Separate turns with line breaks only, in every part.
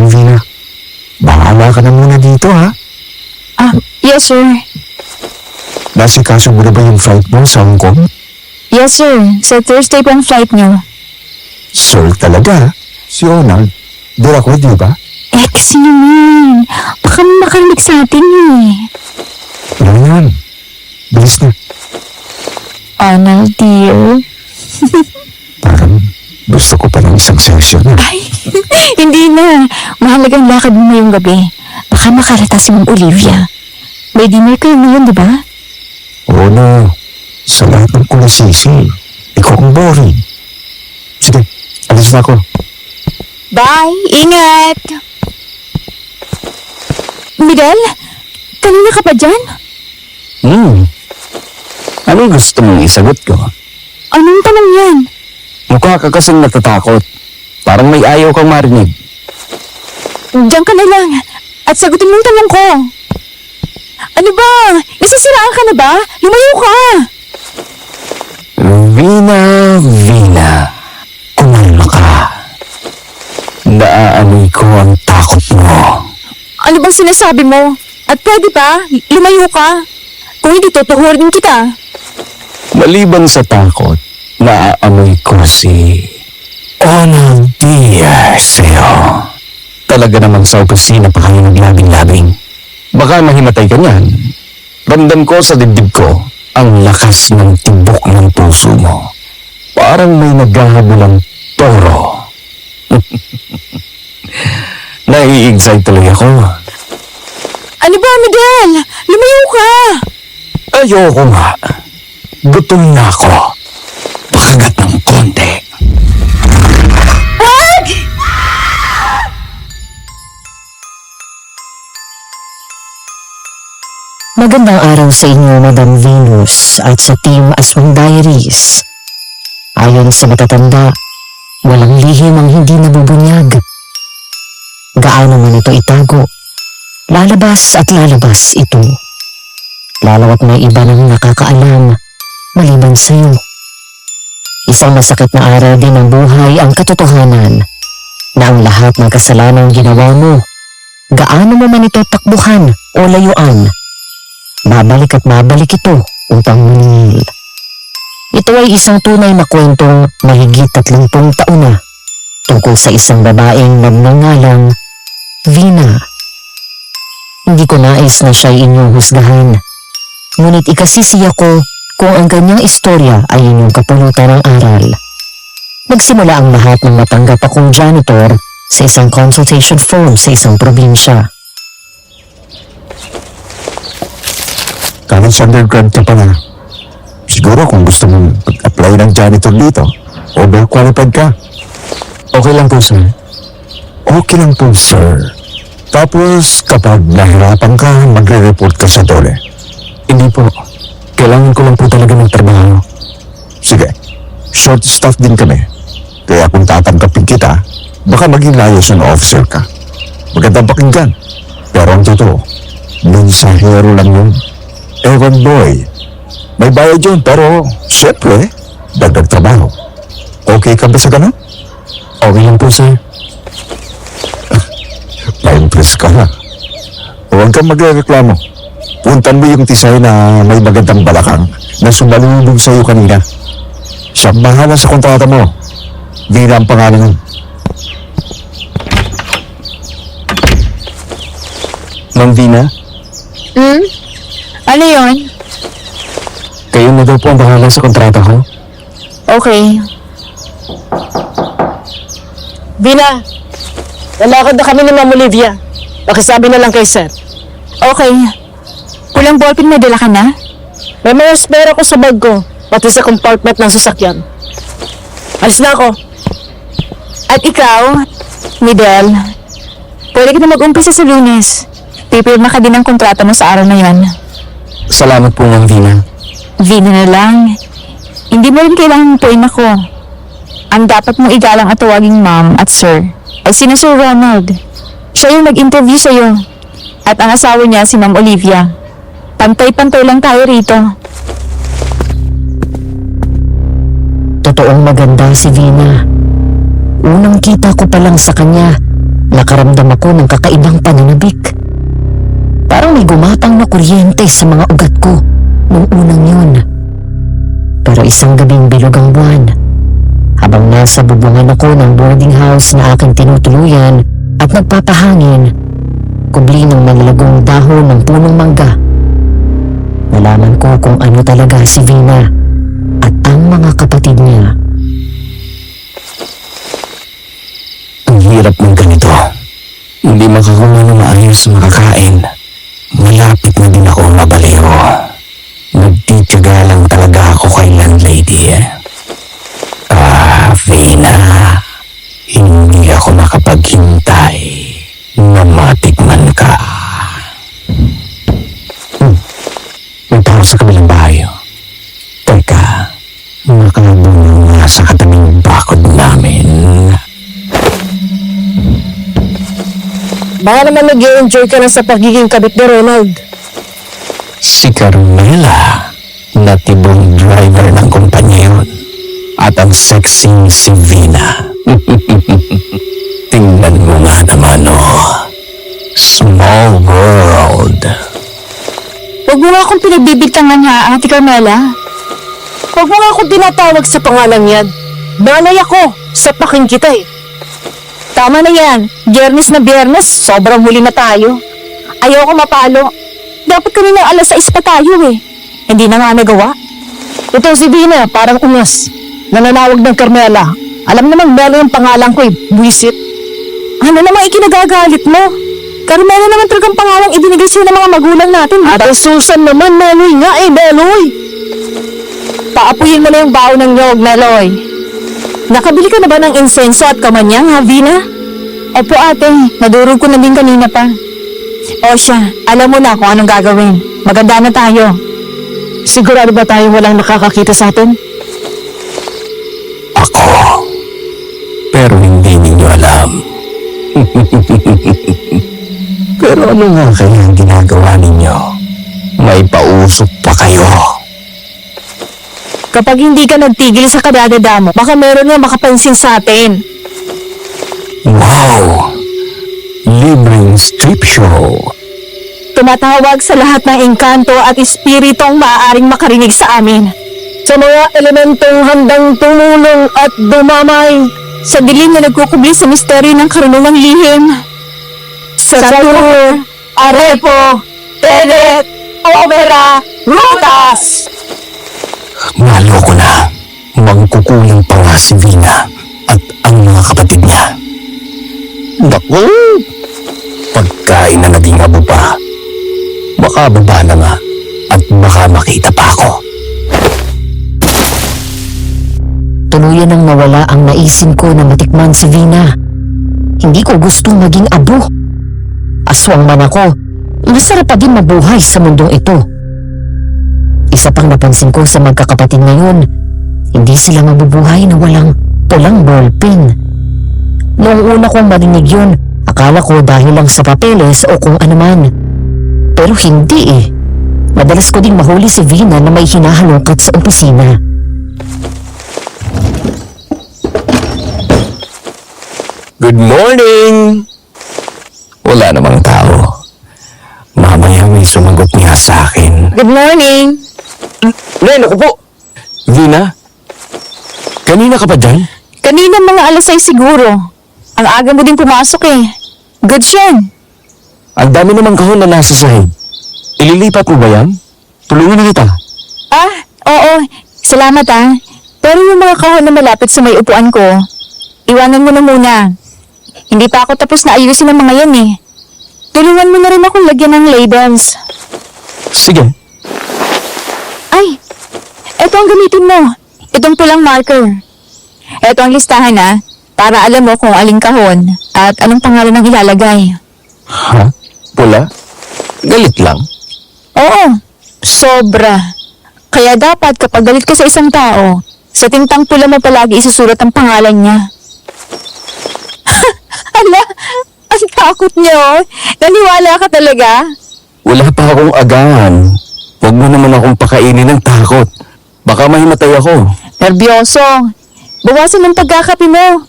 Vina. Bahala ka na muna dito, ha?
Yes, sir.
Nasikaso mo na ba yung flight mo sa Hong Kong?
Yes, sir. Sa Thursday po ang flight niyo.
Sir talaga, ha? Si Ronald. Dira ko, di ba?
Kasi naman. Baka makarinig sa atin eh.
Ano yan? Bilis na.
Ronald, dear.
Parang gusto ko pa ng isang session, ha?
Ay, hindi na. Mahalagang lakad mo ngayong gabi. Baka makarata si Ma'am Olivia. May dinner kayo ngayon, di ba?
Oo na. Sa lahat ng kulisisi, ikaw ang boring. Sige, alis na ako.
Bye! Ingat! Miguel? Kanina ka pa dyan?
Anong gusto mong isagot ko?
Anong tanong yan?
Mukha ka kasing natatakot. Parang may ayaw kang marinig.
Diyan ka na lang. At sagutin mo yung tanong ko. Ano ba? Nasisiraan ka na ba? Lumayo ka!
Vina. Kumalma ka. Naaamoy ko ang takot mo.
Ano bang sinasabi mo? At pwede pa? Lumayo ka. Kung hindi, tutuhurin kita.
Maliban sa takot, naaamoy ko si Onang Diaz sa'yo. Talaga namang sa opisina pa kayo naglabing-labing. Baka mahimatay ka niyan. Ramdam ko sa dibdib ko ang lakas ng tibok ng puso mo. Parang may naghahabulang toro. Nai-excite tuloy ako.
Ano ba, Miguel? Lumayo ka!
Ayoko nga. Gutom na ako. Pakagat ng konti.
Wag!
Magandang araw sa inyo, Madam Venus, at sa Team Aswang Diaries. Ayon sa matatanda, walang lihim ang hindi nabubunyag. Gaano man ito itago, lalabas at lalabas ito. Lalawa't may iba nang nakakaalam, maliban sa iyo. Isang masakit na araw din ng buhay ang katotohanan na ang lahat ng kasalanang ginawa mo, gaano mo man ito takbuhan o layuan, babalik at babalik ito upang maningil. Ito ay isang tunay na kwentong mahigit 30 taon na tungkol sa isang babaeng nagngangalang Vina. Hindi ko nais na siya'y inyong husgahan, ngunit ikasisiya ko kung ang ganyang istorya ay inyong kapulutan ng aral. Nagsimula ang lahat ng matanggap akong janitor sa isang consultation firm sa isang probinsya.
College undergrad ka pa na. Siguro kung gusto mong apply ng janitor dito, overqualified ka.
Okay lang po, sir.
Okay lang po, sir. Tapos, kapag nahirapan ka, magre-report ka sa dole.
Hindi po. Kailangan ko lang po talaga ng trabaho.
Sige, short staff din kami. Kaya kung tatanggapin kita, baka maging liaison officer ka. Magandang pakinggan. Pero ang totoo, mensahero lang yun. Ewan boy, may bayad yun pero syempre, dagdag trabaho. Okay ka ba sa ganun?
Okay lang po, sir.
Na-impress ka na. Huwag kang magreklamo. Puntan mo yung tisay na may magandang balakang na sumalubog sa'yo kanina. Siya ang bahala sa kontrata mo. Vina ang pangalan nun.
Ma'am Vina,
Ano yon?
kayo na daw po ang bahala sa kontrata ko.
Okay.
Vina, lalakad na kami ni Ma'am Olivia. Pakisabi na lang kay Sir.
Okay. Kulang ballpen, may dala ka na?
May mga spare ko sa bag ko, pati sa compartment ng sasakyan. Alis na ako.
At ikaw, Miguel, pwede ka na mag-umpisa sa Lunes. Pipirma ka din ang kontrata mo sa araw na yan.
Salamat po, Ma'am Vina.
Vina na lang. Hindi mo rin kailangan tuin ako. Ang dapat mong igalang at tawaging ma'am at sir ay sina Sir Ronald. Siya yung nag-interview sa'yo. At ang asawa niya si Ma'am Olivia. Pantay-pantay lang tayo rito.
Totoong maganda si Vina. Unang kita ko pa lang sa kanya, nakaramdam ako ng kakaibang pananabik. Parang may gumapang na kuryente sa mga ugat ko noong unang yun. Pero isang gabing bilog ang buwan, habang nasa bubungan ako ng boarding house na aking tinutuluyan at nagpapahangin, kubli ng malalagong dahon ng punong mangga. Nalaman ko kung ano talaga si Vina at ang mga kapatid niya.
Ang hirap ng ganito. Hindi makakuha na maayos sa makakain. Malapit na din ako mabaliho. Nagtitiyaga lang talaga ako kay landlady. Vina, hindi ako makapaghintay na matikman ka. May tao sa kabilang bahay. Teka, nakabunong nga sa katabing bakod namin.
Baka naman nag-i-enjoy ka na sa pagiging kabit ni Ronald.
Si Carmela, natibong driver ng kumpanya yun. At ang sexy si Vina. Tingnan mo nga naman, oh. Small world.
Huwag mo nga akong pinagbibigtangan ha, Ate Carmela.
Huwag mo nga akong tinatawag sa pangalan yan. Nanay ako, sapakin kita eh.
Tama na yan. Biyernes na biyernes, sobrang huli na tayo. Ayoko mapalo. Dapat kanina alas 6 pa tayo eh. Hindi na nga nagawa.
Ito si Vina, parang ungas. Nananawag ng Carmela. Alam namang Melo yung pangalan ko eh, buwisit.
Ano namang ikinagagalit mo? Carmela naman talagang pangalang ibinigay sa'yo ng mga magulang natin.
Ate Susan naman, Meloy nga eh, Meloy.
Paapuyin mo na yung baon ng nyog, Meloy. Nakabili ka na ba ng insenso at kamanyang, ha, Vina? Opo, ate. Nadurog ko na din kanina pa. O siya, alam mo na kung anong gagawin. Maganda na tayo.
Sigurado ba tayong walang nakakakita sa atin?
Ako. Pero hindi ninyo alam. Pero ano nga kaya ang ginagawa ninyo? May pausok pa kayo.
Kapag hindi ka nagtigil sa kadadada mo, baka meron nga makapansin sa atin.
Wow! Libreng strip show.
Tumatawag sa lahat ng engkanto at espiritong maaaring makarinig sa amin.
Sa mga elementong handang tumulong at dumamay.
Sa dilim na nagkukubli sa misteryo ng karunungang lihim. Sa Satur, Arepo, Tenet, Overa, Rotas!
Naloko na. Magkukulang pa nga si Vina at ang mga kapatid niya. Naku! Pagkain na naging abo pa. Baka baba na nga at baka makita pa ako.
Tuluyan nang nawala ang naisin ko na matikman si Vina. Hindi ko gusto maging abo. Aswang man ako, masarap pa din mabuhay sa mundong ito. Isa pang napansin ko sa magkakapatid ngayon, hindi sila mabubuhay na walang pulang ballpen. Noong una kong marinig yun, akala ko dahil lang sa papeles o kung anuman. Pero hindi eh. Madalas ko ding mahuli si Vina na may hinahalungkat sa opisina.
Good morning! Wala namang tao. Mamaya may sumagot niya sa akin.
Good morning!
Nen, ako po! Vina? Kanina ka pa dyan?
Kanina mga alas 6 siguro. Ang aga mo din pumasok eh. Good yun.
Ang dami namang kahon na nasa sahig. Ililipat mo ba yan? Tulungan na kita.
Ah, oo. Salamat ah. Pero yung mga kahon na malapit sa may upuan ko, iwanan mo na muna. Hindi pa ako tapos na ayusin ang mga yan eh. Tulungan mo na rin akong lagyan ng labels.
Sige.
Ay, eto ang gamitin mo. Itong pulang marker. Eto ang listahan ah, para alam mo kung aling kahon at anong pangalan ang ilalagay.
Ha? Pula? Galit lang?
Oo, sobra. Kaya dapat kapag galit ka sa isang tao, sa tintang pula mo palagi isusulat ang pangalan niya. Ala, ang takot niyo. Naniwala ka talaga?
Wala pa akong agahan. Huwag mo naman akong pakainin ng takot. Baka mahimatay ako.
Nervyoso. Bawasan ng pagkakape mo.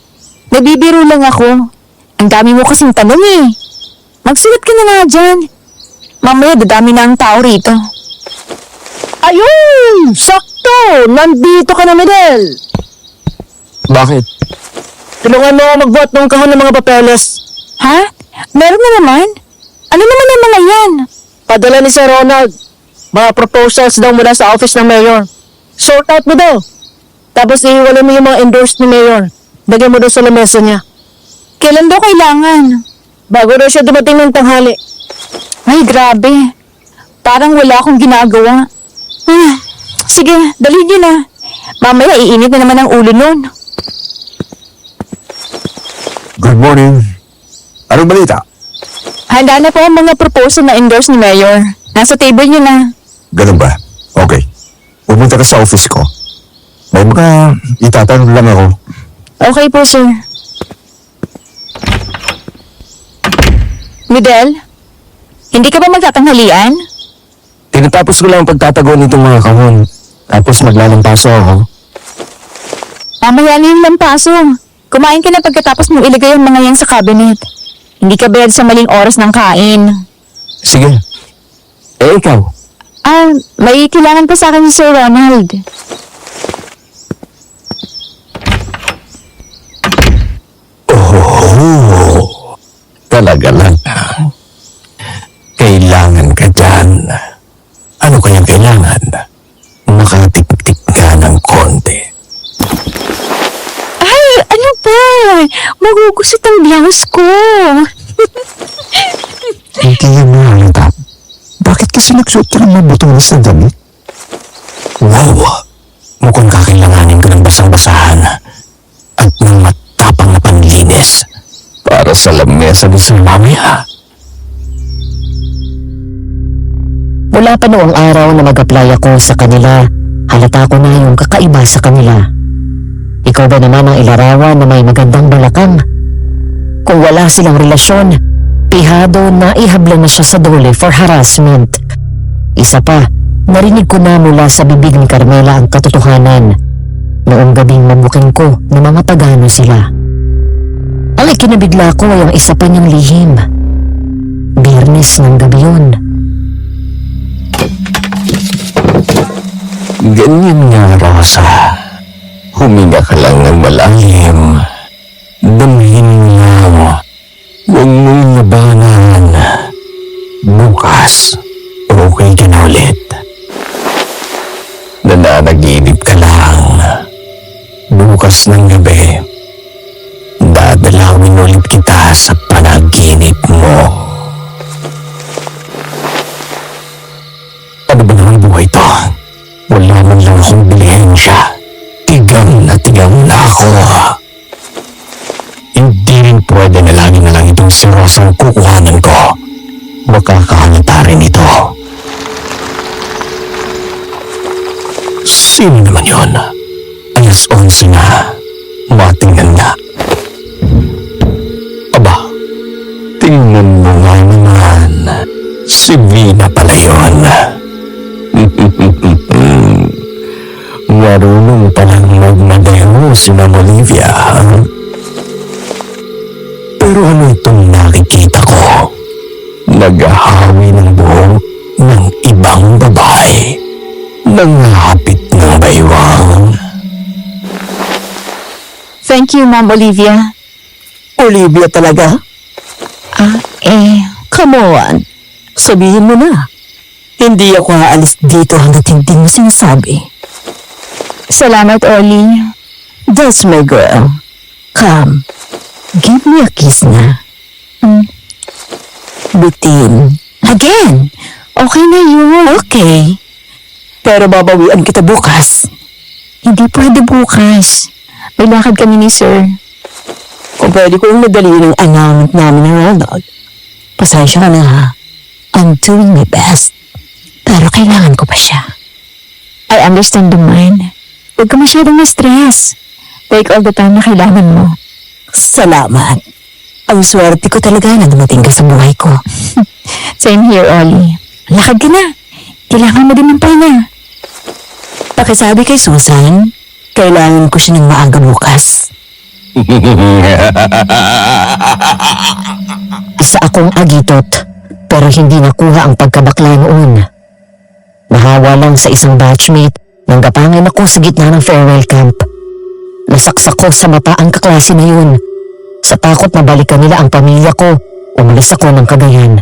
Nabibiro lang ako. Ang dami mo kasing tanong eh. Magsulat ka na nga dyan. Mamaya dadami na ang tao rito.
Ayun! Sakto! Nandito ka na, Midel!
Bakit?
Tulungan mo ako magbuhat ng kahon ng mga papeles.
Ha? Meron na naman? Ano naman ang mga yan?
Padala ni Sir Ronald. Mga proposals daw mula sa office ng Mayor. Sort out mo daw. Tapos iiwala mo yung mga endorsed ni Mayor. Lagyan mo daw sa lamesa niya.
Kailan daw kailangan?
Bago daw siya dumating ng tanghali.
Ay, grabe. Parang wala akong ginagawa. Sige, dalhin niyo na. Mamaya iinit na naman ang ulo nun.
Good morning. Anong balita?
Handa na po ang mga proposal na endorse ni Mayor. Nasa table niyo na.
Ganun ba? Okay. Pumunta ka sa office ko. May mga itatanong lang ako.
Okay po, sir. Midel, hindi ka ba magtatanghalian?
Tinatapos ko lang ang pagtatago nitong mga kahon. Tapos maglalampaso ako.
Mamaya na yung lampaso. Kumain ka na pagkatapos mong ilagay ang mga yan sa cabinet. Hindi ka bayad sa maling oras ng kain.
Sige. Eh, ikaw?
May kailangan pa sa akin si Sir Ronald.
Talaga lang. Kailangan ka dyan. Ano kayang kailangan? Makatipik ka ng konti.
Ay, ano ba? Magugusit ang blouse ko.
Hindi yan mahalata. Bakit kasi nagsuot ka ng mabutulis na damit?
Wow! Mukhang kakailanganin ko ng basang-basahan at ng matapang na panlinis para sa lamesa ni Sir mamaya.
Mula pa noong araw na mag-apply ako sa kanila, halata ko na yung kakaiba sa kanila. Ikaw ba naman ang ilarawan na may magandang balakang? Kung wala silang relasyon, pihado na ihabla na siya sa dole for harassment. Isa pa, narinig ko na mula sa bibig ni Carmela ang katotohanan. Noong gabing mabuking ko na mga pagano sila. Ang ikinabigla ko ay ang isa pa niyang lihim. Biyernes ng gabi yun.
Ganyan nga, Rosa. Huminga ka lang ng malalim. Damhin mo. Huwag mong labanan. Bukas, okay ka na ulit. Nananaginip ka lang. Bukas ng gabi, dadalawin ulit kita sa panaginip mo. Ano ba naman buhay to? Wala man lang akong bilihensya. Tigang na ako. Hindi rin pwede na lagi na lang itong si Rosa ang kukuhanan ko. Makakahalata rin ito. Sino naman yun? Alas 11 na. Matingnan nga. Aba, tingnan mo nga naman. Si Vina pala yun. Marunong palang magmadeho si Ma'am Olivia. Pero ano itong nakikita ko? Naghahawi ng buhok ng ibang babae. Nangahapit ng baywang.
Thank you, Ma'am Olivia.
Olivia talaga? Come on. Sabihin mo na. Hindi ako aalis dito hanggat hindi mo sinasabi.
Salamat, Oli.
That's my girl. Come. Give me a kiss na. Bitin.
Again? Okay na yun.
Okay. Pero babawian kita bukas.
Hindi pwede bukas. May lakad kami ni Sir.
Kung pwede ko yung madaliin ang announcement namin ng Ronald. Pasensya ka na ha. I'm doing my best. Pero kailangan ko pa siya.
I understand naman. Huwag ka masyadong na-stress. Take all the time na kailangan mo.
Salamat. Ang swerte ko talaga na dumating ka sa buhay ko.
Same here, Oli. Lakad ka na. Kailangan mo din ng pahinga.
Pakisabi kay Susan, kailangan ko siya ng maaga bukas.
Isa akong agitot, pero hindi nakuha ang pagkabakla noon. Nahawa lang sa isang batchmate nang gapangan ako sa gitna ng farewell camp. Nasaksak ko sa mata ang kaklase na yun. Sa takot na balikan nila ang pamilya ko, umalis ako ng Cagayan.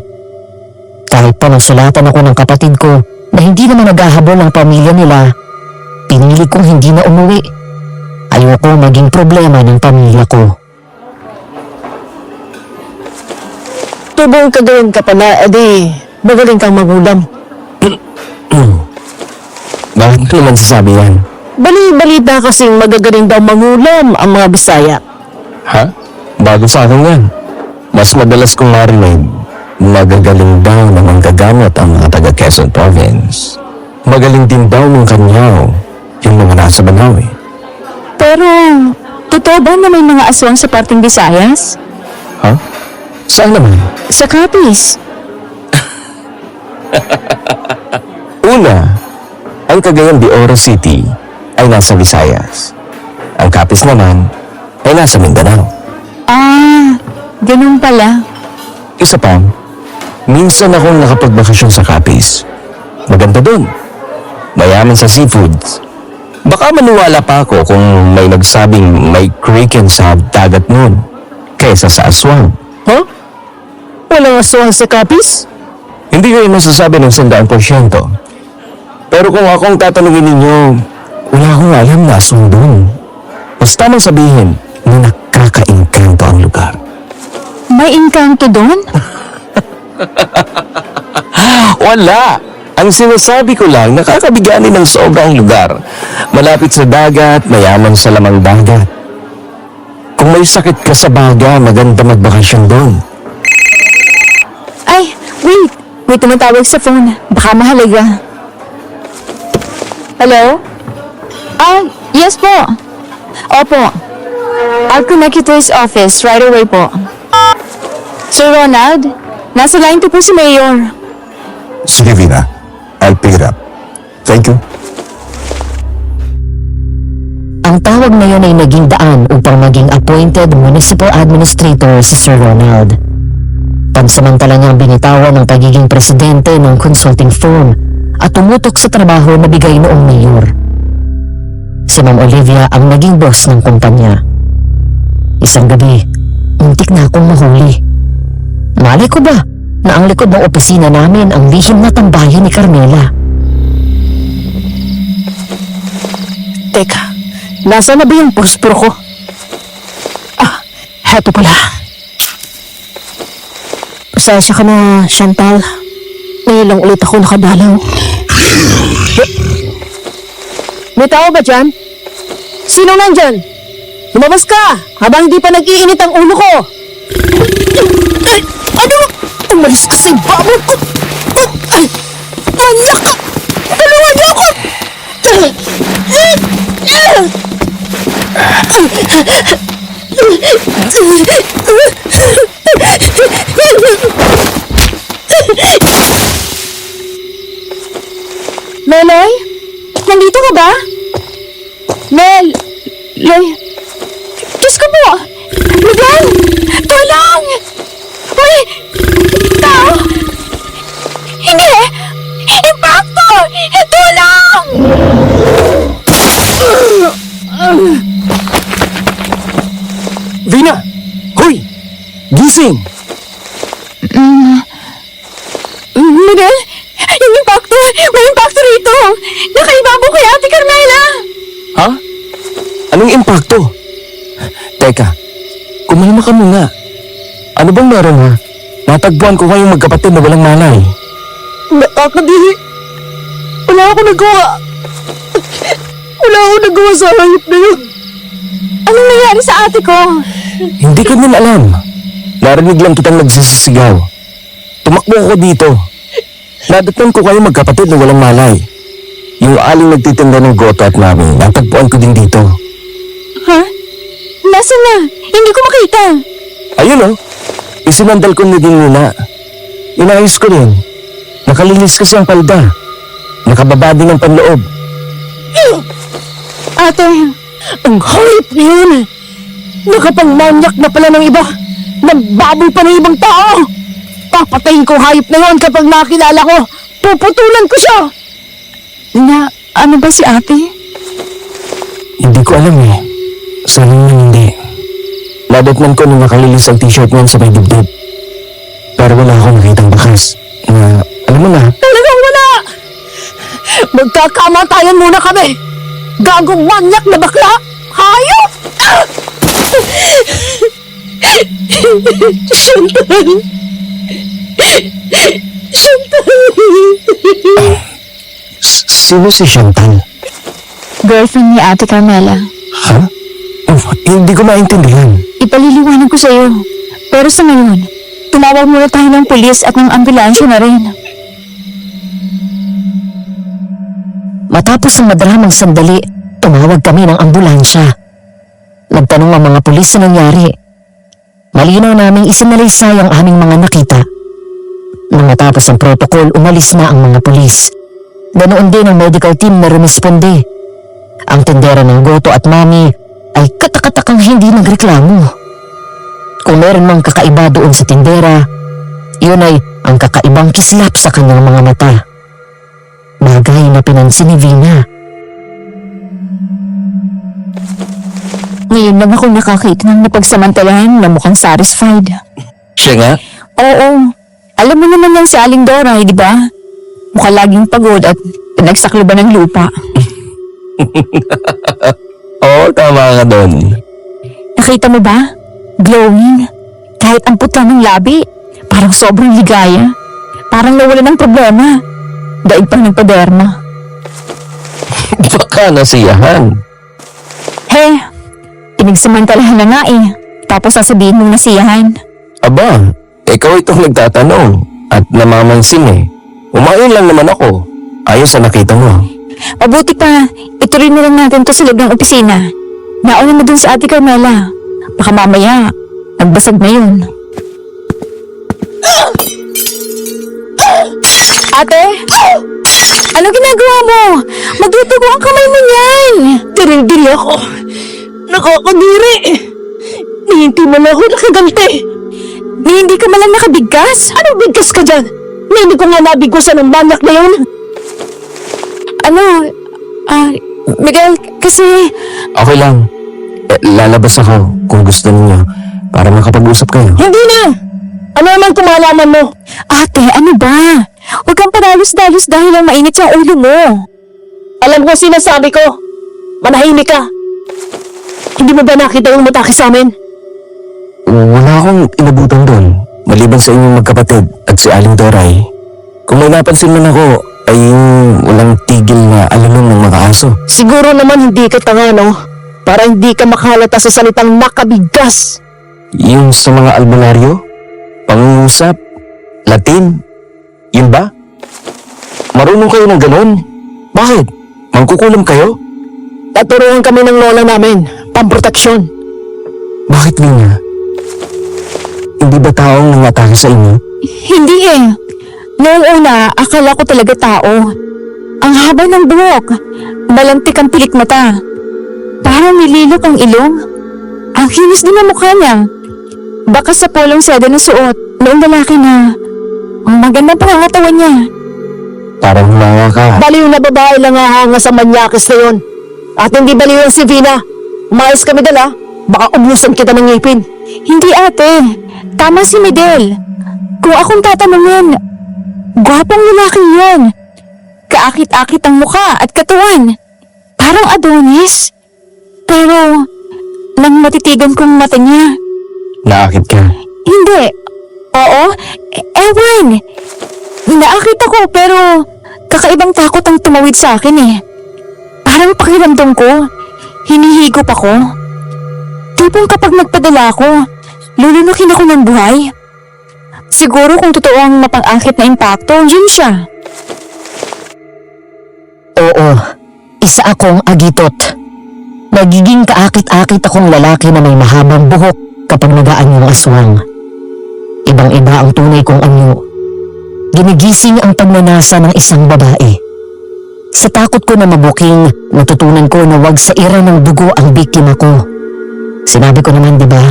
Kahit pa nasulatan ako ng kapatid ko na hindi naman naghahabol ang pamilya nila, pinili kong hindi na umuwi. Ayoko maging problema ng pamilya ko.
Tubong Cagayan ka pala, edi magaling kang magulam.
Bakit mo naman sasabi yan?
Bali-balita kasing magagaling daw mangulam ang mga Bisaya.
Ha? Bago sa akin yan. Mas madalas kong marinig, magagaling daw na manggagamot ang mga taga Quezon Province. Magaling din daw ng Kanyaw, yung mga nasa Banaw eh.
Pero, totoo ba na may mga aswang sa parting Visayas?
Ha? Saan naman?
Sa Capiz.
Una, ang Cagayan de Oro City ay nasa Visayas. Ang Capiz naman ay nasa Mindanao.
Ah, ganun pala.
Isa pa, minsan akong nakapagbakasyon sa Capiz. Maganda dun. Mayaman sa seafoods. Baka maniwala pa ako kung may nagsabing may kraken sa dagat nun kaysa sa aswang.
Huh? Walang aswang sa Capiz?
Hindi ko yung masasabi ng 100%. Pero kung akong tatanungin ninyo, wala akong alam na aswang dun. Basta mang sabihin na nakaka-engkanto ang lugar.
May engkanto doon?
Wala! Ang sinasabi ko lang, nakakabigani ng sobrang lugar. Malapit sa dagat, mayaman sa lamang dagat. Kung may sakit ka sa baga, maganda magbakasyon doon.
Ay, wait. May tumatawag sa phone. Baka mahalaga. Hello? Ah, yes po. Opo. I'll connect you to his office right away po. Sir Ronald, nasa line to po si Mayor.
Sige, Vina. I'll pick it up. Thank you.
Ang tawag na yun ay naging daan upang maging appointed municipal administrator si Sir Ronald. Pansamantala niyang binitawan ang pagiging presidente ng consulting firm at tumutok sa trabaho na bigay noong mayor. Si Ma'am Olivia ang naging boss ng kumpanya. Isang gabi, muntik na akong mahuli. Malay ko ba na ang likod ng opisina namin ang lihim na tambayan ni Carmela?
Teka, nasa na ba yung posporo ko? Ah, heto pala. Pasensya ka na, Chantal. Ngayon lang ulit ako nakadalaw. May tao ba dyan? Sino nandyan? Lumabas ka habang hindi pa nag-iinit ang ulo ko. Ay, ano? Umalis ka sa ibabol ko. Ay, anak ka! Tulungan niyo ako!
Meloy? Nandito ka ba? Loy? Diyos ko po! Miguel! Tulong! May tao! Hindi! Impacto! Tulong!
Vina! Hoy! Gising!
Miguel? Yung impacto! May impacto rito! Nakaibabaw kay Ate Carmela!
Ha? Anong impacto? Teka, kumalma ka muna. Ano bang meron ha? Natagpuan ko kayong magkapatid na walang malay.
Nakakadiri. Wala ako nagawa. Wala ako nagawa sa hayop na yun.
Anong nangyari sa ate ko?
Hindi ko din alam. Narinig lang kitang nagsisisigaw. Tumakbo ako dito. Nadatnan ko kayo magkapatid na walang malay. Yung aling nagtitinda ng goto at mami, natagpuan ko din dito.
Ha? Nasaan na? Hindi ko makita.
Ayun oh, isinandal ko na din muna. Inayos ko rin. Nakalinis kasi ang palda. Nakababa din ang panloob.
Ate,
Ang hayop na yun. Nakapangmanyak na pala ng iba. Nagbaboy pa ng ibang tao. Papatayin ko hayop na yon kapag nakilala ko. Puputulan ko siya.
Ano ba si ate?
Hindi ko alam eh. Sana naman hindi. Nadatnan ko nung nakalilis ang t-shirt niyan sa may dibdib. Pero wala akong nakitang bakas. Na, alam mo na,
Talagang wala. Magkakamatayan muna kami. Gagong manyak na bakla. Hayop! Ah! Chantal. Chantal.
sino si Chantal?
Girlfriend ni ate Carmela.
Ha? Oh, hindi ko maintindihan.
Ipaliliwanag ko sa'yo. Pero sa ngayon, tumawag muna tayo ng pulis at ng ambulansya na rin.
Matapos ang madramang sandali, tumawag kami ng ambulansya. Nagtanong ang mga pulis sa nangyari. Malinaw naming isinalaysay ang aming mga nakita. Nang matapos ang protocol, umalis na ang mga pulis. Ganoon din ang medical team na rumisponde. Ang tindera ng Goto at Mami ay katakatakang hindi nagreklamo. Kung meron mang kakaiba doon sa tindera, yun ay ang kakaibang kislap sa kanyang mga mata. Bagay na pinansin ni Vina.
Ngayon lang ako nakakita ng napagsamantalahan na mukhang satisfied.
Siya nga?
Oo. Alam mo naman yan si Aling Dora, di ba? Mukha laging pagod at pinagsakluban ng lupa.
Oo, tama ka doon.
Nakita mo ba? Glowing. Kahit ang putla ng labi. Parang sobrang ligaya. Parang nawala ng problema. Daig pang nagpaderma.
Baka nasiyahan.
Pinagsamantalahan na nga eh. Tapos sasabihin mong nasiyahan.
Aba, ikaw itong nagtatanong at namamansin eh. Umayon lang naman ako. Ayos sa nakita mo.
Mabuti pa, ituloy na lang natin to sa loob ng opisina. Nauna na dun sa ate Carmela. Baka mamaya, nagbasag na yun. Ate? Ano ginagawa mo? Magdudugo ang kamay mo niyan.
Tiril-diri ako. Nakakadiri. Hindi man ako nakaganti.
Hindi ka malang nakabigkas?
Anong bigkas ka dyan? Hindi ko nga nabigwasan ng manyak na yun.
Miguel, kasi...
Okay lang. Lalabas ako kung gusto niyo para makapag-usap kayo.
Hindi na! Ano naman kumalaman mo?
Ate, ano ba? Huwag kang padalos-dalos dahil ang mainit sa ulo mo.
Alam ko sinasabi ko. Manahimik ka. Hindi mo ba nakita yung matake sa amin?
Wala akong inabutan doon. Maliban sa inyong magkapatid at si Aling Doray. Kung may napansin man ako, ay yung walang tigil na alamon ng mga aso.
Siguro naman hindi ka tanga, no? Para hindi ka makahalata sa salitang nakabigkas.
Yung sa mga albularyo, pangungusap, Latin, yun ba? Marunong kayo ng ganun? Bakit? Mangkukulam kayo?
Naturuan kami ng lola namin, pamproteksyon.
Bakit Vina? Hindi ba taong nangatake sa inyo?
Hindi eh. Noong una, akala ko talaga tao. Ang haba ng buhok. Malantik ang pilik mata. Parang nililok ang ilong. Ang hinis din ang mukha niya. Baka sa polong seda na suot noong lalaki na ang magandang pangangatawan niya.
Parang humanga ka.
Baliw na babae lang hahanga sa manyakis na yun. At hindi baliw yan si Vina. Umayos kami dala, baka ubusan kita ng ngipin.
Hindi ate. Tama si Medel. Kung akong tatanungin, gwapong lalaking yun. Kaakit-akit ang mukha at katawan. Parang Adonis. Pero, nang matitigan kong mata niya,
Naakit ka.
hindi. Oo, ewan. Naakit ako pero kakaibang takot ang tumawid sa akin eh. Parang pakiramdam ko, hinihigop ako. Tipong kapag nagpadala ako, lulunukin ako ng buhay. Siguro kung totoo ang mapang-akit na impacto, yun siya.
Oo, isa akong agitot. Nagiging kaakit-akit akong lalaki na may mahabang buhok kapag nagaan yung aswang. Ibang-iba ang tunay kong anyo. Ginigising ang pagnanasa ng isang babae. Sa takot ko na mabuking, natutunan ko na wag sa ira ng dugo ang biktima ko. Sinabi ko naman, di ba?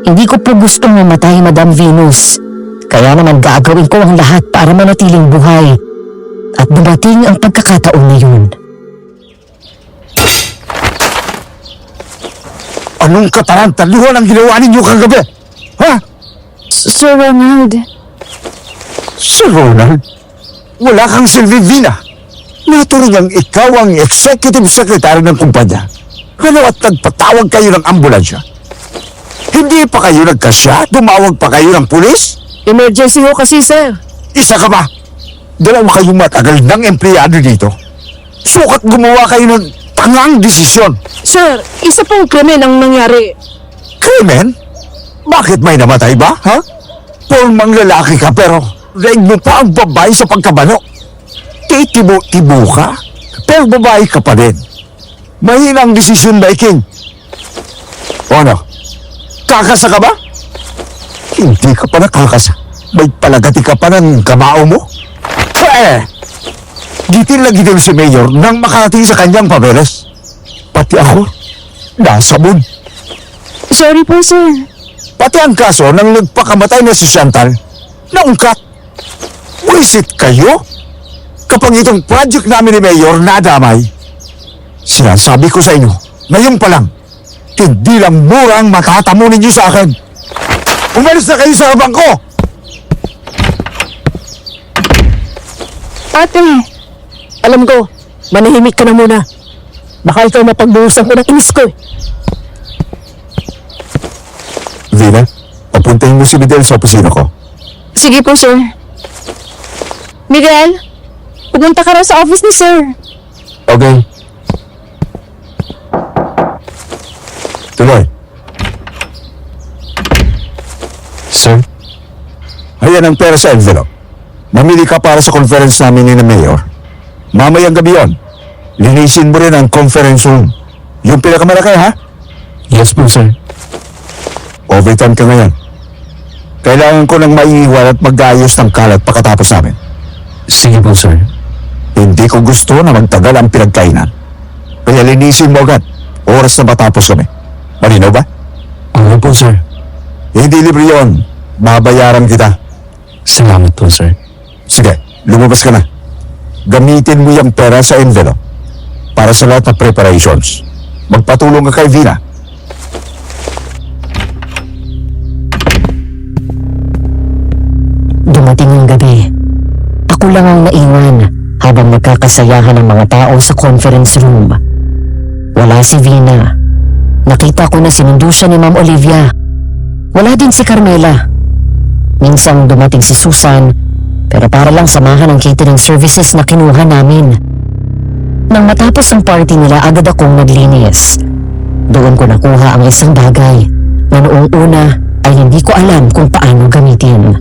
Hindi ko po gustong mamatay, Madam Venus. Kaya naman gagawin ko ang lahat para manatiling buhay. At dumating ang pagkakataon na yun.
Anong katarantaluhan ang ginawa ninyo kagabi? Ha?
Sir Ronald,
Sir Ronald? Wala kang silbi, Vina. Naturing ang ikaw ang executive secretary ng kumpanya. Ano at nagpatawag kayo ng ambulansya? Hindi pa kayo nagkasya? Tumawag pa kayo ng pulis?
Emergency ho kasi, sir.
Isa ka ba? Dalawa kayong matagal ng empleyado dito. Sukat gumawa kayo ng tangang desisyon.
Sir, isa pong krimen ang nangyari.
Krimen? Bakit may namatay ba, ha? Pormang lalaki ka pero raig mo pa ang babae sa pagkabano. Titibo-tibo ka, pero babae ka pa rin. Mahinang decision making. O ano? Kakasa ka ba? Hindi ka pa nakakasa. May palagati ka pa ng kamao mo? Gitil na gitil si Mayor nang makarating sa kanyang pabeles. Pati ako, nasabon.
sorry po sir.
Pati ang kaso ng nagpakamatay na si Chantal, naungkat. Wisit kayo? Kapag itong project namin ni Mayor nadamay, sinasabi ko sa inyo, ngayon pa lang, hindi lang murang matatamo ninyo sa akin. Umalis na kayo sa habang ko!
Ate,
Alam ko, manahimik ka na muna. Baka ikaw mapagbuhusan ko ng inis ko eh.
Vina, papuntahin mo si Miguel sa opisina ko.
sige po sir. Miguel, pumunta ka raw sa office ni sir.
Okay. Tuloy.
Sir?
Ayan ang pera sa envelope. Mamili ka para sa conference namin ni na Mayor. Mamayang gabi yon. Linisin mo rin ang conference room. Yung pinakamalaki, ha?
Yes po, sir.
Overtime ka ngayon. Kailangan ko ng maiiwan at mag-ayos ng kalat pagkatapos namin.
Sige po, sir.
Hindi ko gusto na magtagal ang pinagkainan. Kaya linisin mo agad. Oras na matapos kami. Malinaw ba?
Ano po, sir?
Hindi libre yun. Mabayaran kita.
Salamat po, sir.
Sige, lumabas ka na. Gamitin mo yung pera sa envelope para sa lahat ng preparations. Magpatulong ka kay Vina.
Dumating ang gabi. Ako lang ang naiwan habang nagkakasayahan ng mga tao sa conference room. Wala si Vina. Nakita ko na sinundo siya ni Ma'am Olivia. Wala din si Carmela. Minsang dumating si Susan, pero para lang samahan ang catering services na kinuha namin. Nang matapos ang party nila, agad akong naglinis. Doon ko nakuha ang isang bagay na noong una ay hindi ko alam kung paano gamitin.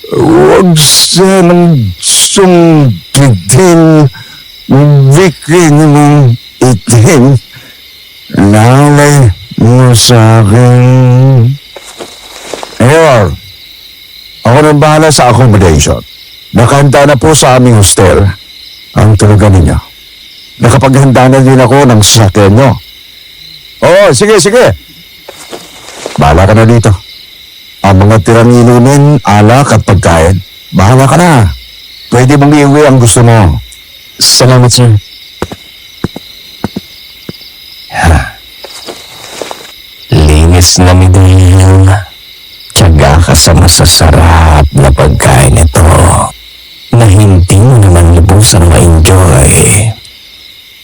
Huwag sanang sungkitin. Bikin mong itin. Nalay mo sa akin. Mayor, ako nang bahala sa accommodation. Nakahanda na po sa aming hostel ang tulugan ninyo. Nakapaghanda na din ako ng sasakyan nyo. Oo, sige. Bahala ka na dito. Ang mga tirang inumin, alak at pagkain, bahala ka na. Pwede mong iuwi ang gusto mo.
Salamat, sir. Linis na Miguel. Tiyaga ka sa masasarap na pagkain ito na hindi mo naman lubusang ma-enjoy.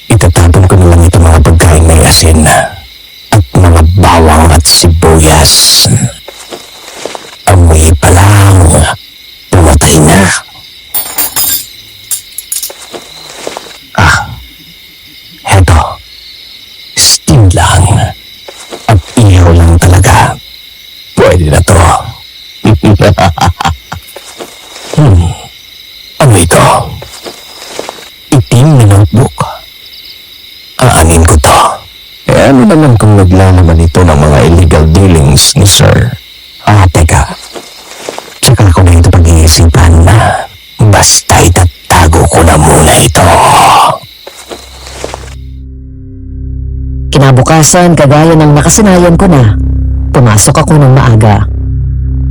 Itatapon ko na lang ito mga pagkain may asin at mga bawang at sibuyas. Amoy pa lang, pumatay na. Heto, steam lang at ihaw lang talaga. Pwede na to. Ano ito? Itim na notebook. Aanin ko to. Ano naman kung naglalaman ito ng mga illegal dealings ni Sir? Teka. Tsaka ko na ito pag-iisipan. Basta itatago ko na muna ito.
Kinabukasan, kagaya ng nakasanayan ko na, pumasok ako ng maaga.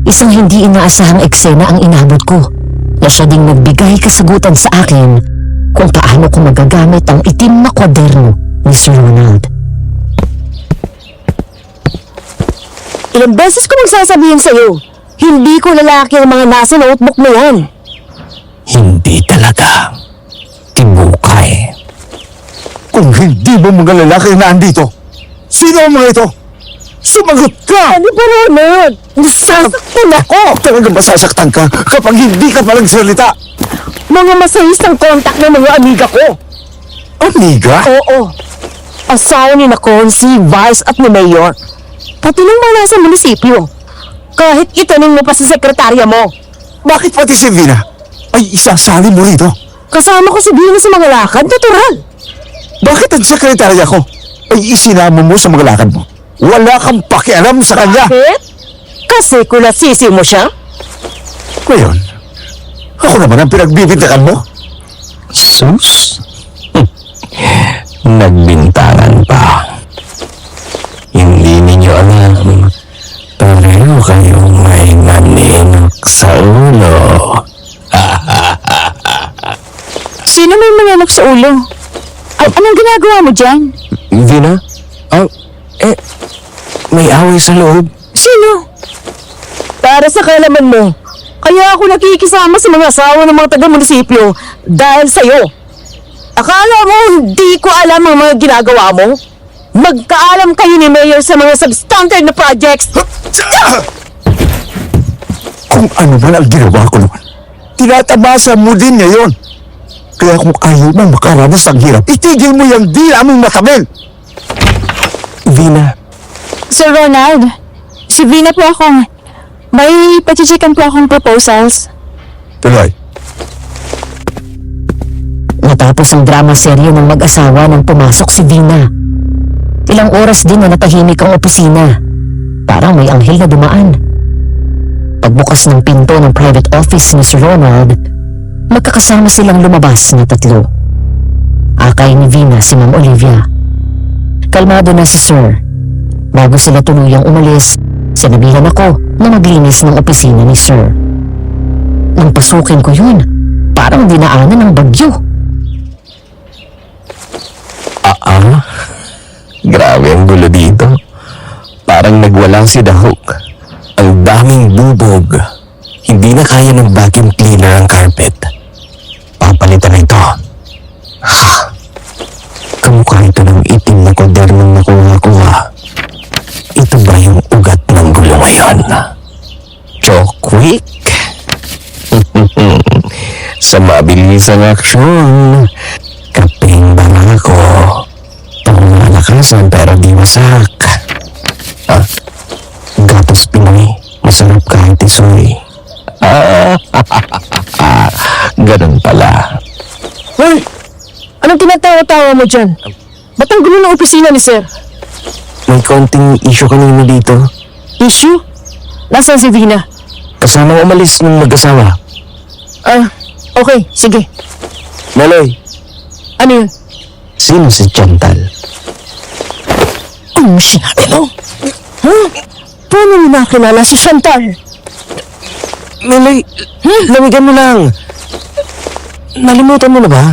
Isang hindi inaasahang eksena ang inabot ko na siya ding nagbigay kasagutan sa akin kung paano ko magagamit ang itim na kwaderno ni Sir Ronald.
Ilang beses ko magsasabihin sa'yo, hindi ko lalaki ang mga nasa notebook mo yan.
Hindi talaga. Tibukay.
Kung hindi mo mga lalaki na andito, sino ang mga ito? Sumagot ka!
Ano ba, Ronald? Nasasaktan ako!
Talaga masasaktan ka kapag hindi ka palang salita.
Mga masayistang kontak ng mga amiga ko.
Amiga?
Oo. Asawa ni Nacon, si Vice at ni Mayor. Pati nung mga nasa munisipyo. Kahit itanong mo pa sa sekretarya mo.
Bakit pati si Vina ay isasali mo rito?
Kasama ko si Vina sa mga lakad, natural.
Bakit ang sekretarya ko ay isinama mo sa mga lakad mo? Wala kang pakialam sa kanya.
Bakit? Kasi kulasisi mo siya?
Ngayon, ako naman ang pinagbibintakan mo.
Sus? Nagbintangan pa. Hindi ninyo alam, pareho kayong may maninok sa ulo.
Sino may manyanak sa ulo? Anong ginagawa mo dyan?
Vina? May away sa loob.
Sino?
Para sa kalaman mo, kaya ako nakikisama sa mga asawa ng mga taga-munisipyo dahil sa'yo. Akala mo hindi ko alam ang mga ginagawa mo? Magkaalam kayo ni Mayor sa mga substandard na projects.
Kung ano man ang ginawa ko noon, tinatabasa mo din ngayon. Kaya kung ayaw mo makaranas ang hirap, itigil mo yung dila mong matamel.
Vina,
Sir Ronald, si Vina po ako. May pachichikan po akong proposals.
Tuloy.
Matapos ang drama serye ng mag-asawa nang pumasok si Vina. Ilang oras din na natahimik ang opisina. Parang may anghel na dumaan. Pagbukas ng pinto ng private office ni Sir Ronald, magkakasama silang lumabas na tatlo. Akay ni Vina si Ma'am Olivia. Kalmado na si Sir. Bago sila tuluyang umalis, sinabihan ako na maglinis ng opisina ni Sir. Nang pasukin ko yun, parang dinaanan ng bagyo.
grabe ang gulo dito. Parang nagwala si Dahok. Ang daming bubog. Hindi na kaya ng vacuum cleaner ang carpet. Papalitan ito. Ha! Kamukha ito ng itim na kodernong nakuha-kuha. Ito ba yung ugat ng gulo ngayon? Chokwick? Sa mabilisang aksyon, kaping barako. Pangmalakasan pero di wasak. Gatos Pinoy, masarap kahit isoy. Ganun pala.
Hoy! Anong tinatawa-tawa mo dyan? Ba't ang gulo ng opisina ni Sir?
May konting issue kanina dito.
Issue? Nasaan si Vina?
Kasama umalis ng mag-asawa.
Okay, sige.
Meloy,
Ano yun?
sino si Chantal?
Ano siya? Ano? Paano mo nakilala si Chantal?
Meloy, lamigan mo lang. Nalimutan mo na ba?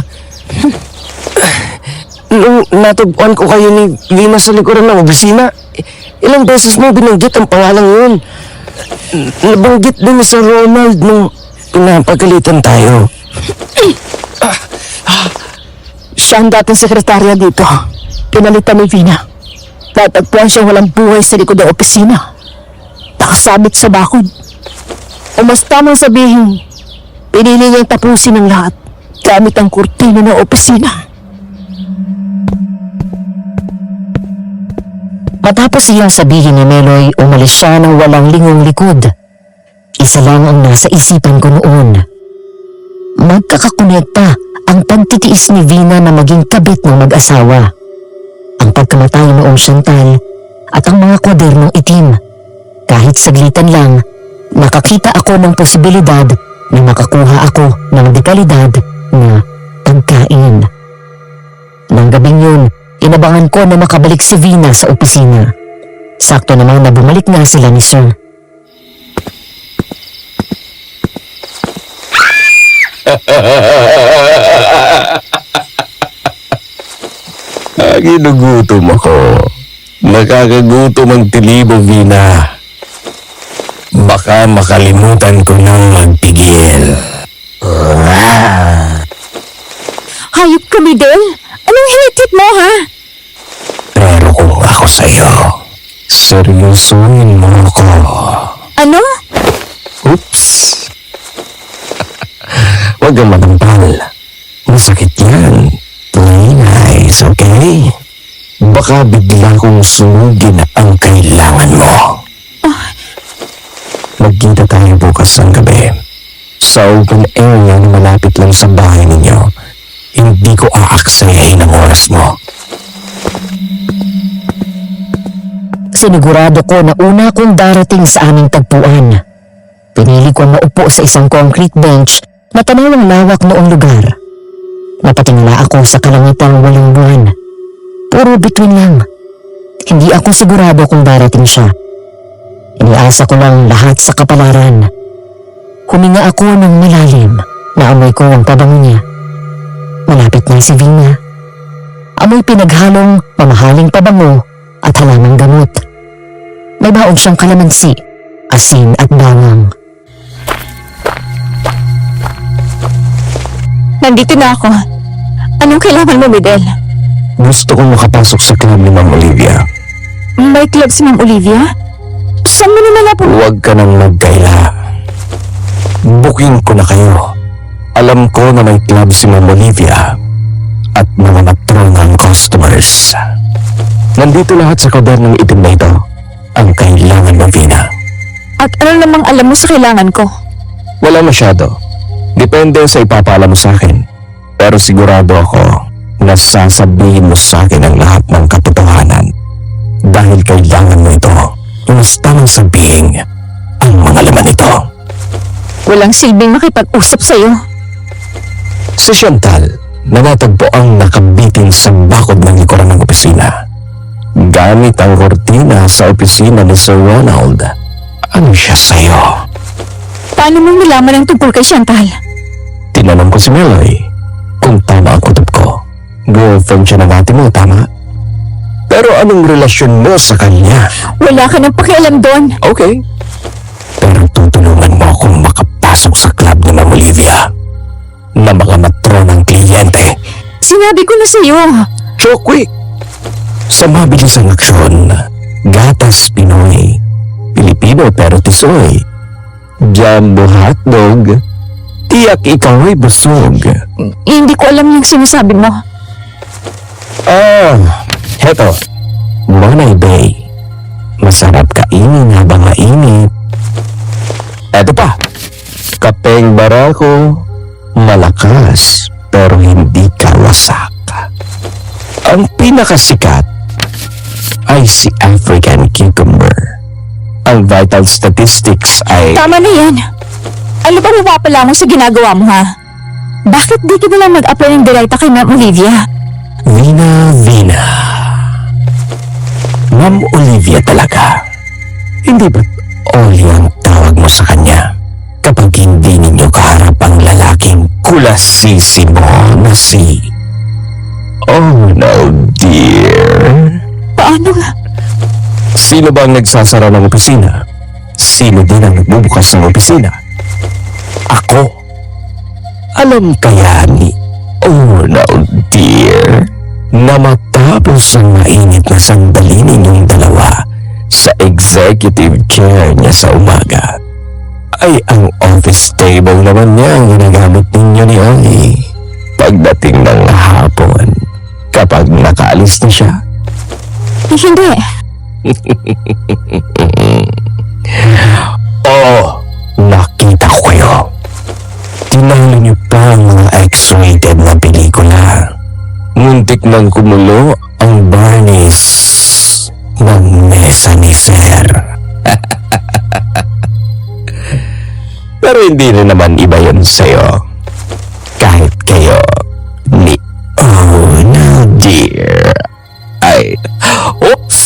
Nung natagpuan ko kayo ni Vina sa likuran ng opisina, ilang beses mo binanggit ang pangalang yun. Nabanggit din ni Sir Ronald nung pinapagalitan tayo.
Siya ang dating sekretarya dito. Pinalitan ni Vina. Tatagpuan siyang walang buhay sa likod ng opisina. Nakasabit sa bakod. O mas tamang sabihin, pinili niyang tapusin ang lahat gamit ang kurtina ng opisina.
Matapos iyong sabihin ni Meloy, umalis siya ng walang lingong likod. Isa lang ang nasa isipan ko noon. Magkakakonekta ang pagtitiis ni Vina na maging kabit ng mag-asawa. Ang pagkamatay noong Chantal at ang mga kwadernong itim. Kahit saglitan lang, nakakita ako ng posibilidad na makakuha ako ng dekalidad na pagkain. Nang gabing yun, Inabangan ko na makabalik si Vina sa opisina. Sakto naman na bumalik nga sila ni Sir.
Ginugutom ako. Nakakagutom ang tilibo, Vina. Baka makalimutan ko nang magpigil.
Hayop ka, Midel? Anong hinitit mo, ha?
Pero kung ako sa'yo, seryosohin mo ako.
Ano?
Oops! Huwag kang matampal. Masakit yan. Plain eyes, okay? Baka bigla kong sunugin ang kailangan mo. Magkita tayo bukas ng gabi. Sa open area na malapit lang sa bahay ninyo. Hindi ko aaksayahin ang oras mo.
Sinigurado ko na una akong darating sa aming tagpuan. Pinili ko maupo sa isang concrete bench na tanaw ang lawak noong lugar. Napatingala ako sa kalangitang walang buwan. Puro bituin lang. Hindi ako sigurado kung darating siya. Iniasa ko lang lahat sa kapalaran. Huminga ako ng malalim. Naamoy ko ang pabango niya. Malapit na si Vina. Amoy pinaghalong mamahaling pabango at halamang gamot. May baon siyang kalamansi, asin at bawang.
Nandito na ako. Anong kailangan mo, Midel?
Gusto kong makapasok sa club ni Ma'am Olivia.
May club si Ma'am Olivia? Saan mo naman na po?
Huwag ka nang magkaila. Booking ko na kayo. Alam ko na may club si Ma'am Olivia at mga matronang customers. Nandito lahat sa kader ng itim na ito. Ang kailangan mo, Vina.
At ano namang alam mo sa kailangan ko?
Wala masyado. Depende sa ipapaalam mo sa akin. Pero sigurado ako na sasabihin mo sa akin ang lahat ng katotohanan. Dahil kailangan mo ito. Basta mong sabihin ang mga laman nito.
Walang silbing makipag-usap sa'yo.
Si Chantal, nanatagpo ang nakabitin sa bakod ng likuran ng opisina. Gamit ang kortina sa opisina ni Sir Ronald. Ano siya sa'yo?
Paano mo nalaman ang tungkol kay Chantal?
Tinanong ko si Meloy kung tama ang kutob ko. Girlfriend siya ng ate mo, tama? Pero anong relasyon mo sa kanya?
Wala ka nang pakialam doon.
Okay. Pero tutulungan mo akong makapasok sa club ni Ma'am Olivia na mga matronang kliyente.
Sinabi ko na sa'yo.
So quick! Sa mabilisang aksyon, gatas Pinoy, Pilipino pero tisoy, jumbo hotdog, tiyak ikaw ay busog.
Hindi ko alam yung sinasabi mo.
Heto, Monay Bay. Masarap kainin habang mainit. Eto pa, kapeng barako, malakas pero hindi kawasak. Ang pinakasikat ay si African Cucumber. Ang vital statistics ay...
Tama na yan. Ano ba mapapala mo sa ginagawa mo, ha? Bakit di ka na lang mag-apply ng direkta kay Ma'am Olivia?
Vina. Ma'am Olivia talaga. Hindi ba't Oli ang tawag mo sa kanya kapag hindi ninyo kaharap ang lalaking kulasisi mo na si... Oh no, dear.
Paano nga?
Sino ba ang nagsasara ng opisina? Sino din ang nagbubukas ng opisina? Ako. Alam kaya ni Oh no, dear, na matapos ang mainit na sandali ninyong dalawa sa executive chair niya sa umaga, ay ang office table naman niya ang ginagamit ninyo ni Oli pagdating ng hapon kapag nakaalis na siya.
Hindi.
Oo, nakita ko kayo. Tinalo niyo pa ang mga X-rated na pelikula. Muntik nang kumulo ang barnis ng mesa ni Sir. Pero hindi rin naman iba yun sa'yo. Kahit kayo ni Oh no dear Oops!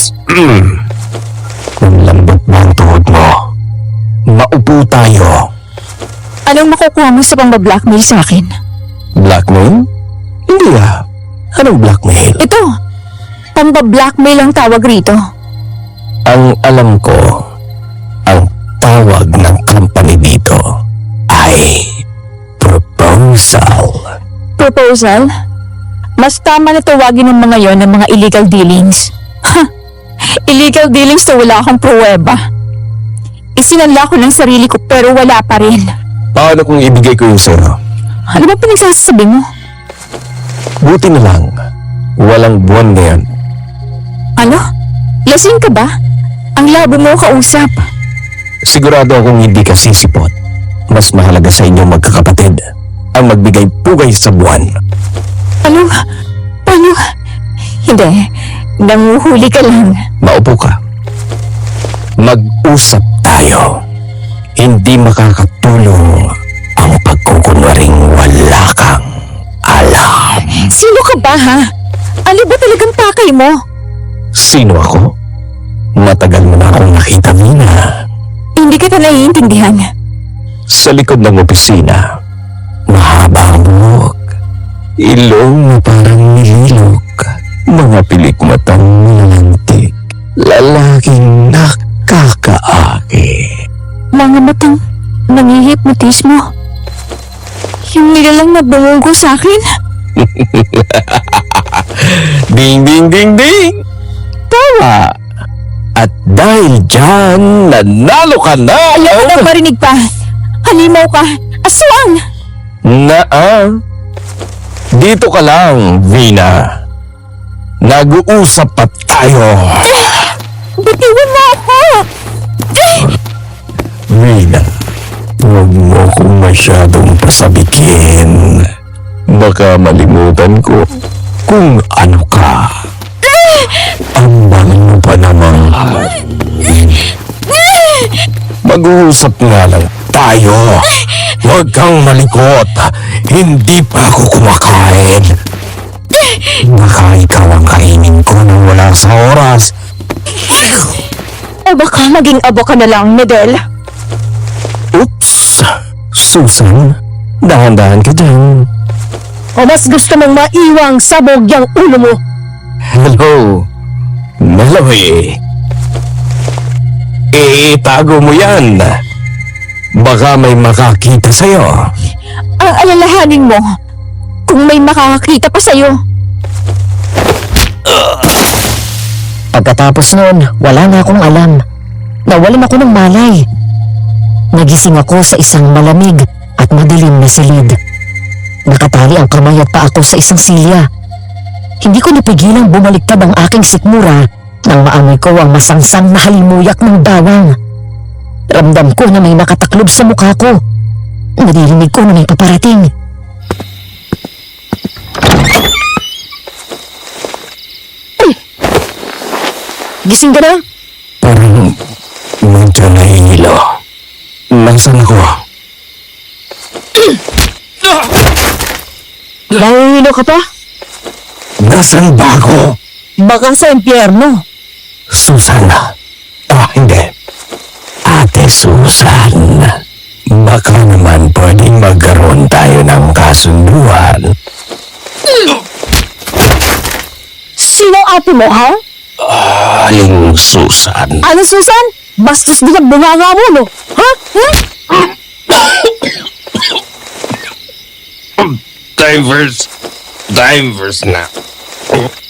Ang lambot na ang tuhod mo. Maupo tayo.
Anong makukuha mo sa pang-blackmail sa akin?
Blackmail? Hindi ah. Anong blackmail?
Ito, pang-blackmail ang tawag rito.
Ang alam ko, ang tawag ng company dito ay proposal.
Proposal? Mas tama na tawagin ng mga yon ng mga illegal dealings. Ha! Illegal dealings na wala akong pruweba. Isinanla ko ng sarili ko pero wala pa rin.
Paano kung ibigay ko yung sa'yo?
Ano ba pinagsasabi mo?
Buti na lang, walang buwan ngayon.
Ano? Lasing ka ba? Ang labo mo kausap.
Sigurado akong hindi ka sisipot. Mas mahalaga sa inyo magkakapatid ang magbigay pugay sa buwan.
Ano? Paano? Hindi. Nanguhuli ka lang.
Maupo ka. Mag-usap tayo. Hindi makakatulong ang pagkukunwaring wala kang alam.
Sino ka ba ha? Ano ba talagang pakay mo?
Sino ako? Matagal mo na akong nakita, Mina.
Hindi kita naiintindihan.
Sa likod ng opisina, mahaba ang buhok. Ilong na parang nililok. Mga pilikmatang nilantik. Lalaking nakakaaki.
Mga matang nangihipnotismo. Yung nilalang na bumugo sa akin.
Ding ding ding ding! Tama! At dahil dyan, nanalo ka na!
Ayaw ko nang marinig pa. Halimaw ka. Aswang!
Dito ka lang, Vina. Nag-uusap pa tayo.
Bitiwan mo ako!
Vina, huwag mo kong masyadong pasabikin. Baka malimutan ko kung ano ka. Ang bangal mo pa namang. Mag-uusap nga lang tayo. Huwag kang malikot. Hindi pa ako kumakain. Baka ikaw ang kainin ko nang wala sa oras.
O baka maging abo ka na lang, Medel.
Oops! Susan, dahan-dahan ka dyan.
O mas gusto mong maiwang sabog yung ulo mo?
Hello, Melody. Itago mo yan. Baka may makakita sa'yo.
Ang alalahanin mo, kung may makakakita pa sa'yo.
Pagkatapos noon, wala na akong alam. Nawalan ako ng malay. Nagising ako sa isang malamig at madilim na silid. Nakatali ang kamay at paa ko sa isang silya. Hindi ko napigilang bumaliktad ang aking sikmura nang maamoy ko ang masangsang na halimuyak ng bawang. Ramdam ko na may nakataklob sa mukha ko. Naririnig ko na may paparating.
Gising ka na?
Parang medyo nahihilo. Nasaan ako?
Nangihilo ka pa?
Nasaan ba ako?
Baka sa impyerno.
Susan. Hindi. Ate Susan. Baka naman pwedeng magkaroon tayo ng kasunduan.
Sino ate mo, ha?
Aling Susan.
Ano, Susan? Bastos din ang bunganga mo, no? Ha?
Divers na.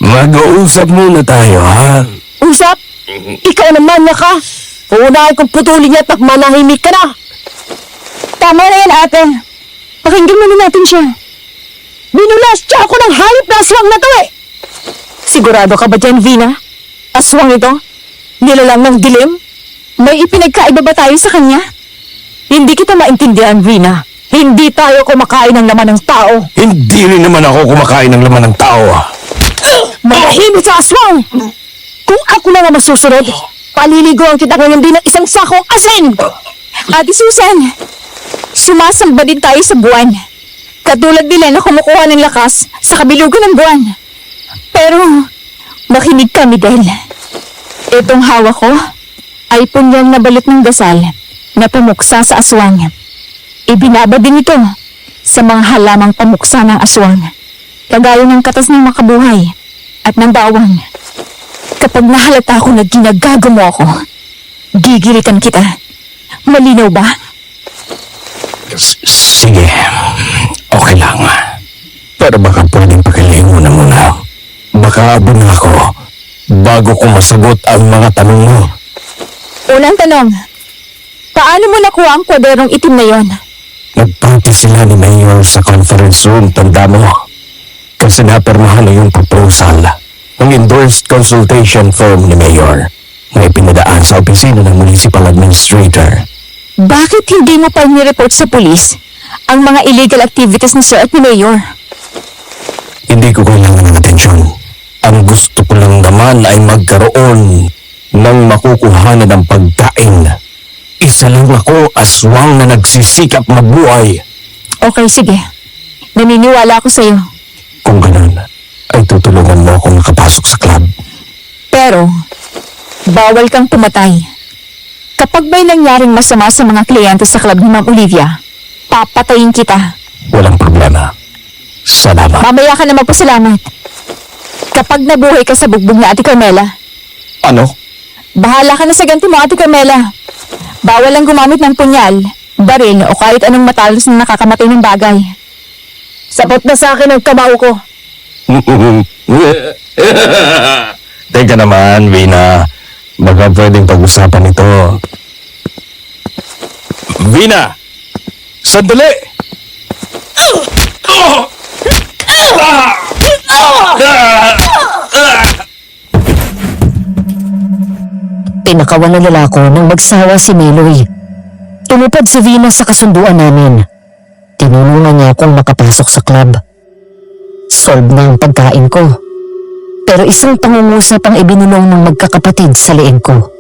Mag-uusap muna tayo, ha?
Usap? Ikaw naman niya ka. Uunahin kong putulin niya at manahimik ka na.
Tama na yan, ate. Pakinggan muna natin siya.
Binulas siya ako ng hayop na aswang na to eh. Sigurado ka ba dyan, Vina? Aswang ito? Nilalang ng dilim?
May ipinagkaiba ba tayo sa kanya?
Hindi kita maintindihan, Vina. Hindi tayo kumakain ng laman ng tao.
Hindi rin naman ako kumakain ng laman ng tao.
Manahimik sa aswang! Kung ako na nga masusunod, paliliguan kita ngayon din ng isang sakong asin!
Ate Susan, sumasamba din tayo sa buwan. Katulad nila na kumukuha ng lakas sa kabilugan ng buwan. Pero, Makinig ka, Miguel. Itong hawak ko ay punyal na balot ng dasal na pamuksa sa aswang. Ibinaba din ito sa mga halamang pamuksa ng aswang, kagaya ng katas ng makabuhay at ng bawang. Kapag nahalata ko na ginagago mo ako, gigilitan kita. Malinaw ba?
Sige, okay lang. Pero baka pwedeng pakilingunan mo na. Baka abon ako bago ko masagot ang mga tanong mo.
Unang tanong, paano mo nakuha ang kwaderong itim na yon?
Nagparty sila ni Mayor sa conference room, tanda mo. Kasi napirmahan na yung proposal ng endorsed consultation firm ni Mayor na ipinadaan sa opisina ng municipal administrator.
Bakit hindi mo pa nireport sa pulis ang mga illegal activities ni Sir at ni Mayor?
Hindi ko kailangan ng atensyon. Ang gusto ko lang naman ay magkaroon ng makukuhanan ng pagkain. Isa lang ako, aswang na nagsisikap mabuhay.
Okay, sige. Naniniwala ako sa'yo.
Kung ganun, ay tutulungan mo akong makapasok sa club.
Pero, bawal kang pumatay. Kapag may nangyaring masama sa mga kliyente sa club ni Ma'am Olivia, papatayin kita.
Walang problema. Salamat.
Mamaya ka na magpasalamat. Kapag nabuhay ka sa bugbog na Ate Carmela,
Ano?
bahala ka na sa ganti mo, Ate Carmela. Bawal lang gumamit ng punyal, baril o kahit anong matalos na nakakamatay ng bagay.
Sapat na sa akin ang kamao ko.
Teka naman, Vina. Baka pwedeng pag-usapan ito. Vina! Sandali!
Pinakawan ng lalako nang magsawa si Meloy. Tumupad si Vina sa kasunduan namin. Tinulungan niya akong makapasok sa club. Solve na ang pagkain ko. Pero isang pangungusap ang ibinulong ng magkakapatid sa leeg ko.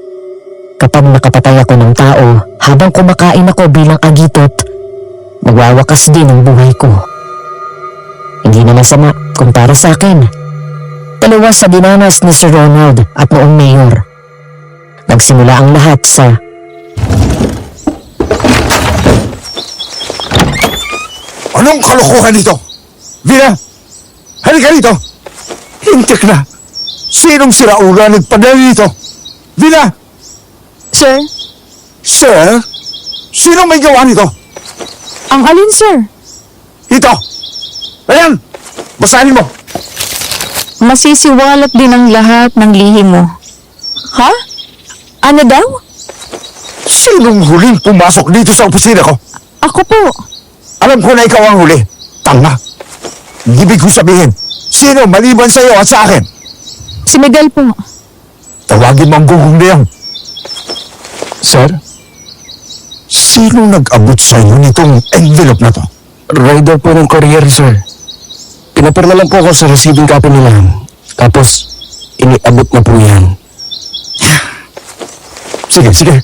Kapag nakapatay ako ng tao habang kumakain ako bilang agitot, magwawakas din ang buhay ko. Hindi na masama kung para sa akin. Dalawa sa dinanas ni Sir Ronald at noong mayor. Nagsimula ang lahat sa
Anong kalokohan dito? Vina! Halika dito! Hintik na! Sinong siraula nagpadala dito? Vina!
Sir?
Sir? Sinong may gawa nito?
Ang alin, sir?
Ito! Ayan! Basahin mo!
Masisiwalat din ang lahat ng lihim mo. Ha? Ano daw?
Sinong huling pumasok dito sa opisina ko?
Ako po.
Alam ko na ikaw ang huli. Tanga! Ibig ko sabihin, sino maliban sa iyo at sa akin?
Si Miguel po.
Tawagin mo ang gugong na yan.
Sir?
Sino nag-abot sa iyo nitong envelope na to?
Rider po ng courier, sir. Pinapirma lang po ako sa receiving copy nila. Tapos, iniabot na po yan.
Sige, sige.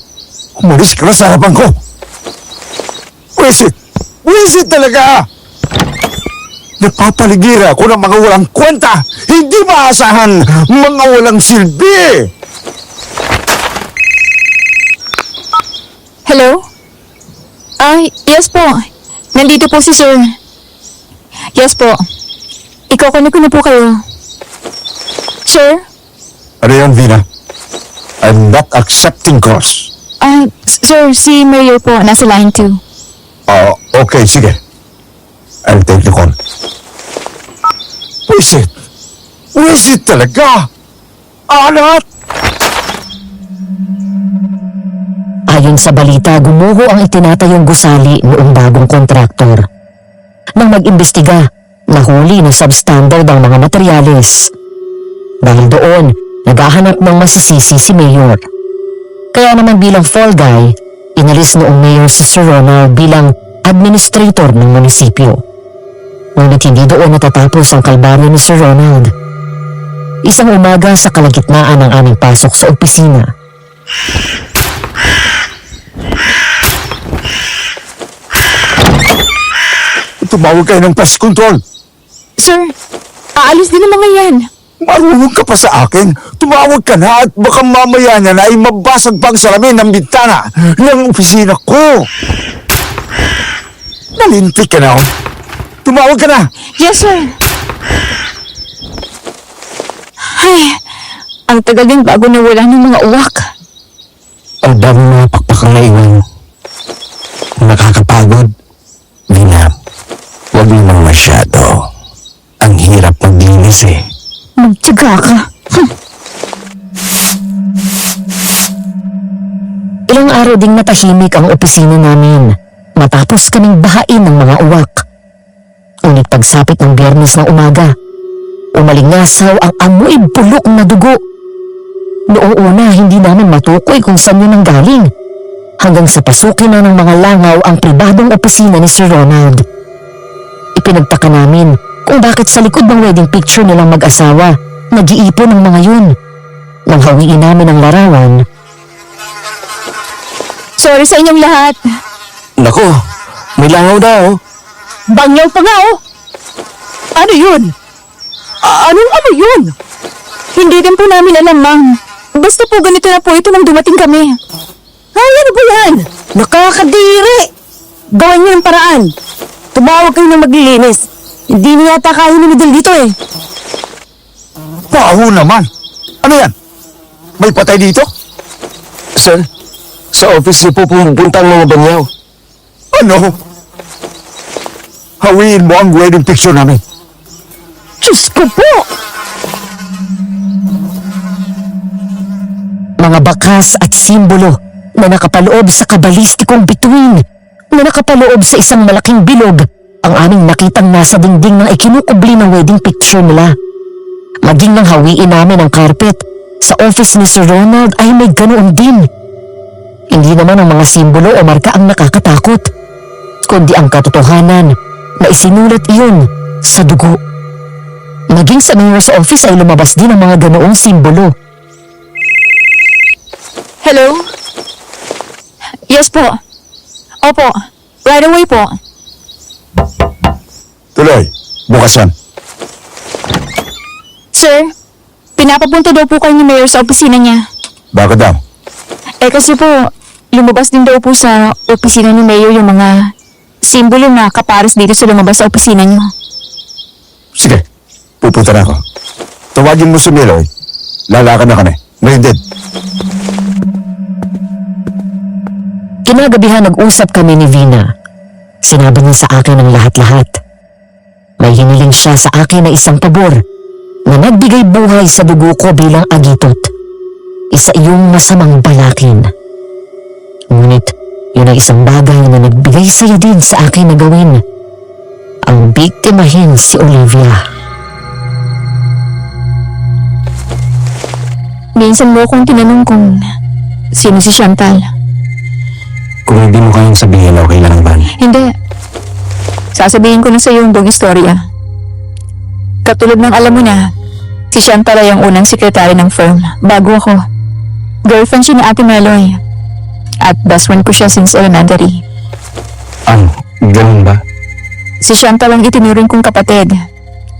Umalis ka na sa harapan ko. Wisit! Wisit talaga! Napapaligira ako ng mga walang kwenta, hindi maasahan, mga walang silbi!
Hello? Ay, yes po. Nandito po si Sir. Yes po. Ikukunin ko na po kayo. Sir?
Ano yan, Vina? I'm not accepting calls.
Sir, si Mayor po, nasa line 2.
Okay, sige. I'll take the call. Wisit! Wisit talaga! Alat!
Ayon sa balita, gumuho ang itinatayong gusali noong bagong kontraktor. Nang mag-imbestiga, nahuli na substandard ang mga materyales. Dahil doon, naghahanap ng masisisi si Mayor. Kaya naman bilang fall guy, inalis noong Mayor si Sir Ronald bilang administrator ng munisipyo. Ngunit hindi doon natatapos ang kalbaryo ni Sir Ronald. Isang umaga sa kalagitnaan ng aming pasok sa opisina,
Tumawag kayo ng pest control.
Sir, aalis din ang mga yan.
Marunong ka pa sa akin. Tumawag ka na at baka mamaya na ay mabasag pang salamin ng bintana ng opisina ko. Nalintik ka na, oh. Tumawag ka na.
Yes, sir. Ay, ang tagal din bago nawala ng mga uwak.
Ang daming mga pakpakang naiwan. Nakakapagod. Vina, huwag naman masyado. Ang hirap maglinis eh.
Magtiyaga ka.
Ilang araw ding natahimik ang opisina namin matapos kaming bahain ng mga uwak. Ngunit pagsapit ng Biyernes ng umaga, umalingasaw ang amoy bulok na dugo. Noong una, hindi namin matukoy kung saan yun ang galing. Hanggang sa pasukin na ng mga langaw ang pribadong opisina ni Sir Ronald. Ipinagtaka namin kung bakit sa likod ng wedding picture nilang mag-asawa, nag-iipon ang mga yun. Nang hawiin namin ang larawan,
Sorry sa inyong lahat.
Nako, may langaw daw.
Bangyaw pa nga, oh! Ano yun? Anong ano yun?
Hindi din po namin alam, ma'am. Basta po ganito na po ito nang dumating kami.
Ay, ano ba yan? Nakakadiri! Gawin niyo yung paraan. Tumawag kayo ng maglilinis. Hindi niya yata kaya ni Midel dito eh.
Baho naman. Ano yan? May patay dito?
Sir, sa office niyo po pumunta ang mga banyaw.
Ano? Hawiin mo ang wedding picture namin.
Diyos ko po!
mga bakas at simbolo na nakapaloob sa kabalistikong bituin, na nakapaloob sa isang malaking bilog, ang aming nakitang nasa dingding ng ikinukubli ng wedding picture nila. Maging nang hawiin namin ang carpet sa office ni Sir Ronald ay may ganoon din. Hindi naman ang mga simbolo o marka ang nakakatakot, kundi ang katotohanan na isinulat iyon sa dugo. Maging sa mayor's office ay lumabas din ang mga ganoong simbolo.
Hello? Yes po. Opo. Right away po.
Tuloy, bukas yan.
Sir, pinapapunta daw po kayo ni Mayor sa opisina niya.
Bakit daw?
Kasi po, lumabas din daw po sa opisina ni Mayor yung mga simbolo na kapares dito sa lumabas sa opisina niyo.
Sige, pupunta na ako. Tawagin mo si Miloy. Lalakad na kami. Ngayon din.
Kinagabihan nag-usap kami ni Vina. Sinabi niya sa akin ang lahat-lahat. May hiniling siya sa akin na isang pabor na nagbigay buhay sa dugo ko bilang agitot. Isa iyong masamang balakin. Ngunit yun ay isang bagay na nagbigay saya din sa akin na gawin. Ang biktimahin si Olivia.
Minsan mo akong tinanong kung sino si Chantal.
Kung hindi mo kayang sabihin, okay lang naman.
Hindi. Sasabihin ko na sa iyo yung buong istorya. Katulad ng alam mo na, si Chantal ay ang unang sekretary ng firm bago ako. Girlfriend siya ni Ate Meloy. At best friend ko siya since elementary.
Ano? Ganun ba?
Si Chantal ang itinuring kong kapatid.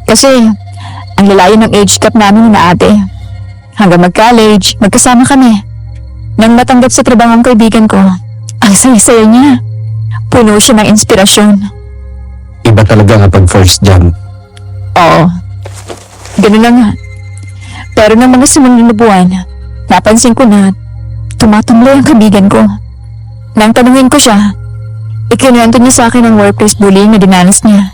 Kasi, ang lalayo ng age gap namin na ate. Hanggang mag-college, magkasama kami. Nang matanggap sa trabaho ang kaibigan ko, ang saya-saya niya. Puno siya ng inspirasyon.
Iba talaga kapag first job.
Oo. Ganun na nga. Pero ng mga sumunod na buwan, napansin ko na tumatamlay ang kaibigan ko. Nang tanungin ko siya, ikinuwento niya sa akin ang workplace bullying na dinanas niya.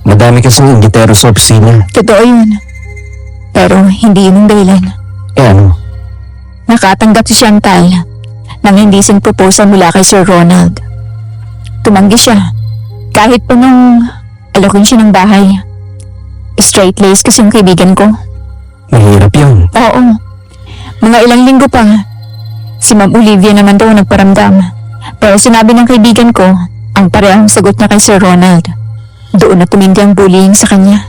Madami kasing inditero sa opisina.
Totoo yun. Pero hindi yun ang dahilan.
Ano?
Nakatanggap si Chantal nang hindi sing proposal mula kay Sir Ronald. Tumanggi siya. Kahit pa nung alokin siya ng bahay. Straight laced kasi yung kaibigan ko.
Mahirap yun.
Oo. Mga ilang linggo pa. Si Ma'am Olivia naman daw nagparamdam. Pero sinabi ng kaibigan ko ang parehong sagot niya kay Sir Ronald. Doon na tumindi ang bullying sa kanya.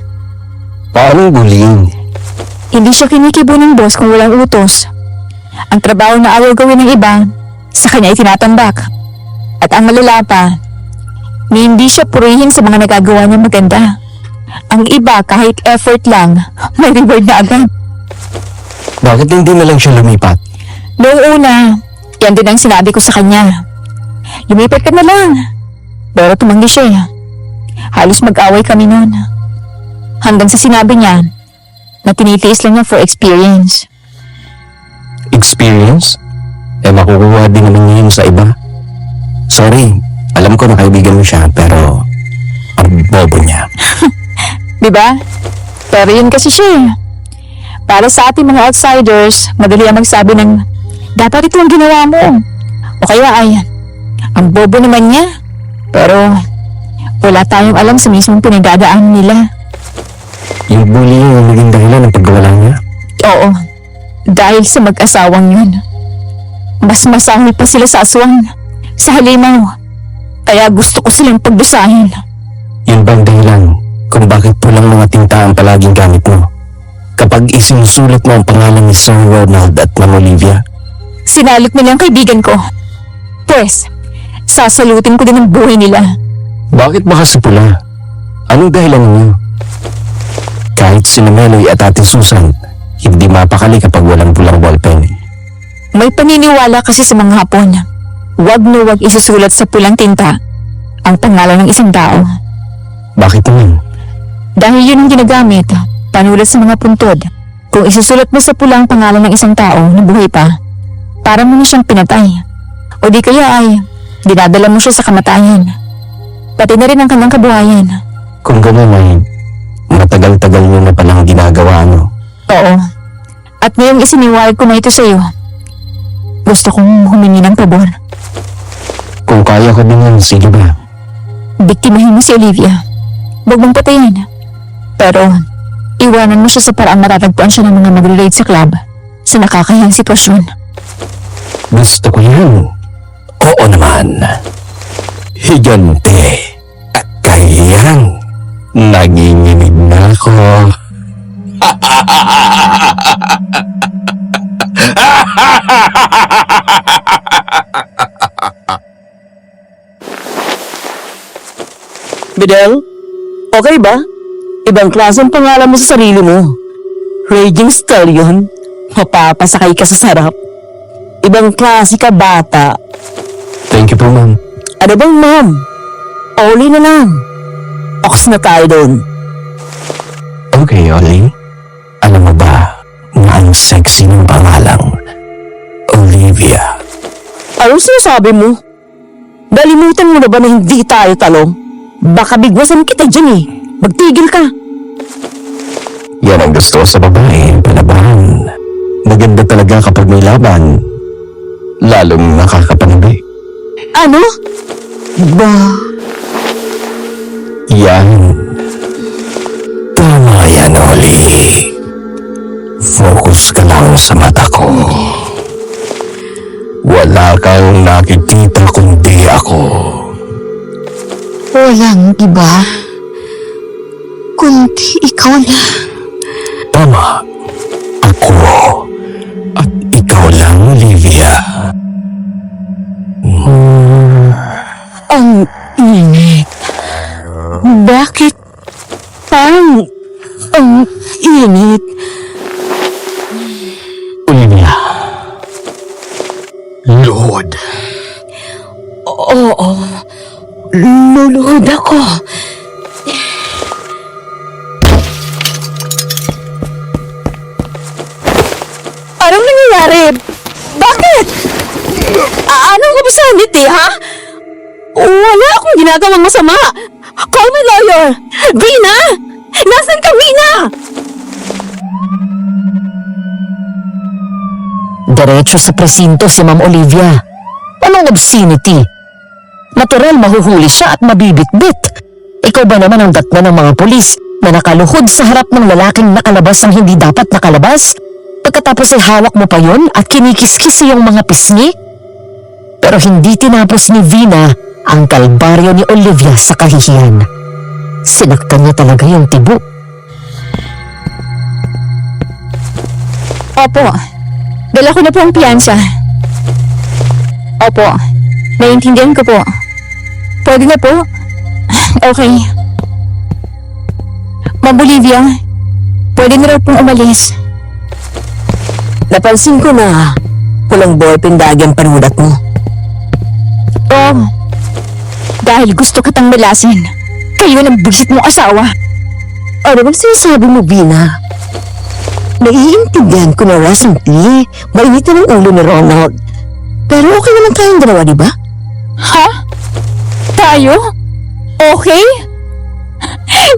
Paano bullying?
Hindi siya kinikibo ng boss kung walang utos. Ang trabaho na ayaw gawin ng iba, sa kanya ay tinatambak. At ang malala pa, hindi siya purihin sa mga nagagawa niya maganda. Ang iba kahit effort lang, may reward na agad.
Bakit hindi na lang siya lumipat?
Noong una, yan din ang sinabi ko sa kanya. Lumipat ka na lang. Pero tumanggi siya eh. Halos mag-away kami noon. Hanggang sa sinabi niya na tinitiis lang niya for experience.
Experience? Makukuha din naman niya yun sa iba. Sorry, alam ko na kaibigan mo siya, pero ang bobo niya.
Diba? Pero yun kasi siya eh. Para sa ating mga outsiders, madali ang magsabi ng dapat ito ang ginawa mo. O kaya ay, ang bobo naman niya. Pero wala tayong alam sa mismong pinagdadaanan nila.
Yung bullying ang naging dahilan ng pagkawala niya?
Oo, dahil sa mag-asawang yun. Mas masahol pa sila sa aswang, sa halimaw. Kaya gusto ko silang pagdusahin.
Yun bang dahilan kung bakit pulang mga tinta ang palaging gamit mo? Kapag isinusulat mo ang pangalan ni Sir Ronald at Ma'am Olivia?
Sinalot nila ang kaibigan ko. Pues, sasalutin ko din ang buhay nila.
Bakit ba kasi pula? Anong dahilan niyo? Kahit si Meloy at Ate Susan, hindi mapakali kapag walang pulang ballpen.
May paniniwala kasi sa mga Hapon. Huwag na huwag isusulat sa pulang tinta ang pangalan ng isang tao.
Bakit naman?
Dahil yun ang ginagamit, panulat sa mga puntod. Kung isusulat mo sa pulang pangalan ng isang tao na buhay pa, para mo na siyang pinatay. O di kaya ay, dinadala mo siya sa kamatayan. Pati na rin ang kanyang kabuhayan.
Kung gano'n ay matagal-tagal niyo na palang ginagawa, no?
Oo. At ngayong isiniwalay ko na ito sa iyo, gusto kong humingi ng pabor.
Kung kaya ko din yan, sige ba?
Biktimahin mo si Olivia. Huwag mong patayin. Pero, iwanan mo siya sa paraang matatagpuan siya ng mga magre-raid sa club sa nakakahiyang sitwasyon.
Gusto ko yan. Oo naman. Higante. Kayang. Nanginginig na ako.
Bidel, okay ba? Ibang klase ang pangalan mo sa sarili mo. Raging Stallion, mapapasakay ka sa sarap. Ibang klase ka bata.
Thank you po, ma'am.
Ano bang ma'am? Oli na lang. Ox na tayo doon.
Okay, Oli. Alam mo ba na ang sexy ng pangalang Olivia?
Anong sinasabi mo? Nalimutan mo na ba na hindi tayo talong? Baka bigwasan kita dyan eh. Magtigil ka.
Yan ang gusto ko sa babae, palaban. Maganda talaga kapag may laban. Lalong nakakapanabi.
Ano? Ba?
Yan. Tama yan, Oli. Focus ka lang sa mata ko. Wala kang nakikita kundi ako.
Walang iba, kundi ikaw lang.
Tama. Ako. At ikaw lang, Olivia.
Ang init. Bakit parang ang init?
Olivia. Lord.
Oo, luluhod ako.
Anong nangyayari? Bakit? Anong kabasanit eh, ha? Wala akong ginagawang masama. Call my lawyer. Vina! Nasaan ka, Vina?
Diretso sa presinto si Ma'am Olivia. Anong obscenity? Natural mahuhuli siya at mabibitbit. Ikaw ba naman ang datna ng mga pulis na nakaluhod sa harap ng lalaking nakalabas ang hindi dapat nakalabas? Pagkatapos ay hawak mo pa yon at kinikiskis iyong mga pisngi? Pero hindi tinapos ni Vina ang kalbaryo ni Olivia sa kahihiyan. Sinaktan niya talaga yung tibo.
Opo, dala ko na po ang piyansa. Opo, naiintindihan ko po. Pwede na po? Okay. Ma'am Olivia, pwede na raw pong umalis.
Napansin ko na walang ballpen bag ang panulat mo.
Oo. Dahil gusto kitang malasin. Kayo ng bullshit mong asawa.
Ano bang sinasabi mo, Vina? Naiintindihan ko na recently, mainit na ng ulo ni Ronald. Pero okay naman tayong dalawa, di ba?
Ha? Tayo? Okay?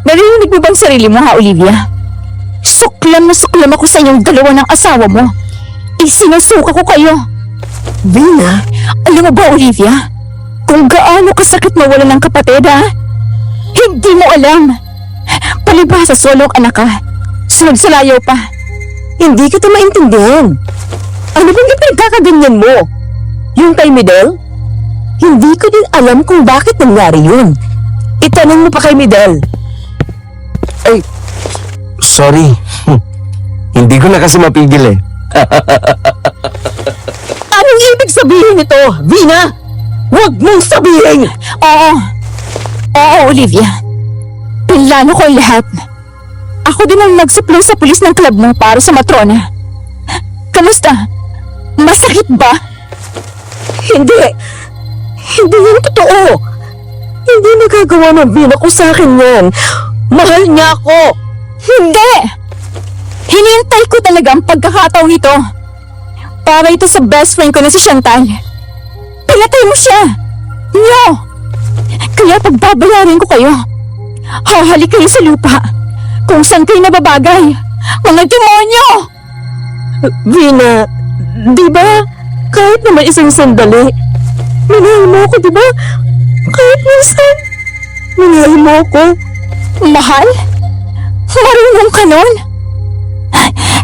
Narinig mo bang sarili mo ha, Olivia? Suklam na suklam ako sa inyong dalawa ng asawa mo. Isinusuka ko kayo.
Vina,
Alam mo ba, Olivia? Kung gaano kasakit mawala ng kapatid, ha? Hindi mo alam. Palibhasa solong anak ka. Sunod sa layaw pa.
hindi kita maintindihan. Ano bang ipagkakaganyan mo? Yung kay Midel? Hindi ko din alam kung bakit nangyari yun. Itanong mo pa kay Midel.
Ay, sorry. Hindi ko na kasi mapigil eh.
Anong ibig sabihin nito, Vina? Huwag mong sabihin!
Oo. Oo, Olivia. Pinlano ko ang lahat. Ako din ang nagsuplong sa pulis ng club mo para sa matrona. Kamusta? Masakit ba?
Hindi. Hindi yan totoo. Hindi nagagawa ng Vina ko sa akin yan. Mahal niya ako.
Hindi! Hinintay ko talaga ang pagkakataong ito. Para ito sa best friend ko na si Chantal. Pinatay mo siya! No! Kaya pagbabayarin ko kayo. Hahalik kayo sa lupa. Kung saan kayo nababagay. Mga demonyo!
Vina, di ba? Kahit naman isang sandali. Minahal mo ako, di ba? Kahit minsan. Minahal mo ako.
Mahal? Marunong ka nun?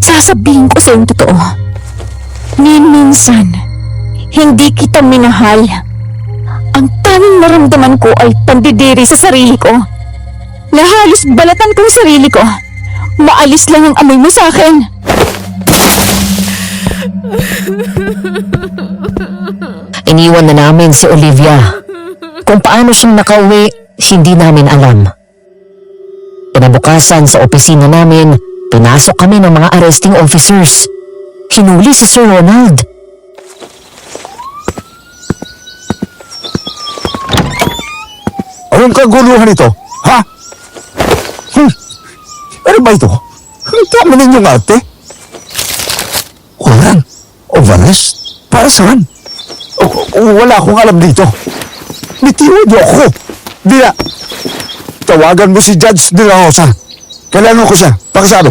Sasabihin ko sa yung totoo. Minsan, hindi kita minahal. Ang tanging naramdaman ko ay pandidiri sa sarili ko. Na halos balatan ko ang sarili ko. Maalis lang ang amoy mo sa akin.
Iniwan na namin si Olivia. Kung paano siyang nakauwi, hindi namin alam. Kinabukasan sa opisina namin, pinasok kami ng mga arresting officers. Hinuli si Sir Ronald.
Anong kaguluhan ito? Ha? Ano ba ito? Ang tama ninyong ate? Warrant of arrest? Para saan? Wala akong alam dito. Bitiwan niyo ako. Dila, tawagan mo si Judge De La Rosa. Kailangan ko siya. Pakisabi.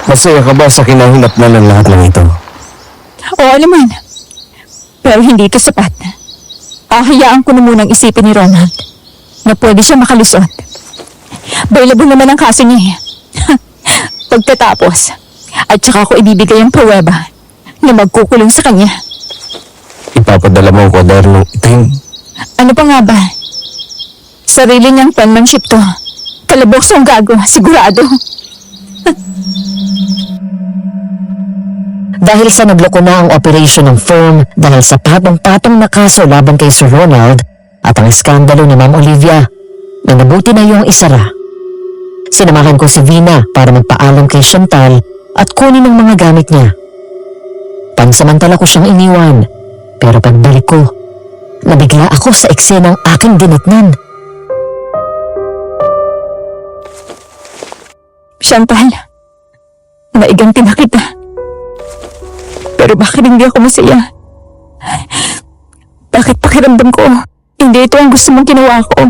Masaya ka ba sa kinahinap na ng lahat ng ito?
Oo naman. Pero hindi ito sapat. Ahayaan ko na munang isipin ni Ronald na pwede siya makalusot. Bailable naman ang kaso niya. Pagkatapos, at saka ko ibibigay ang pruweba na magkukulong sa kanya.
Ipapadala mo ang kwadernong itim.
Ano pa nga ba? Sarili niyang penmanship to. Kalabosong gago, sigurado.
Dahil sa nagloko na ang operation ng firm dahil sa patong-patong na kaso laban kay Sir Ronald at ang iskandalo ni Ma'am Olivia, na nabuti na yung isara. Sinamahan ko si Vina para magpaalam kay Chantal at kunin ang mga gamit niya. Pansamantala ko siyang iniwan, pero pagbalik ko, nabigla ako sa eksenang aking dinatnan.
Chantal, naiganti na kita. Pero bakit hindi ako masaya? Bakit pakiramdam ko, hindi ito ang gusto mong ginawa ko?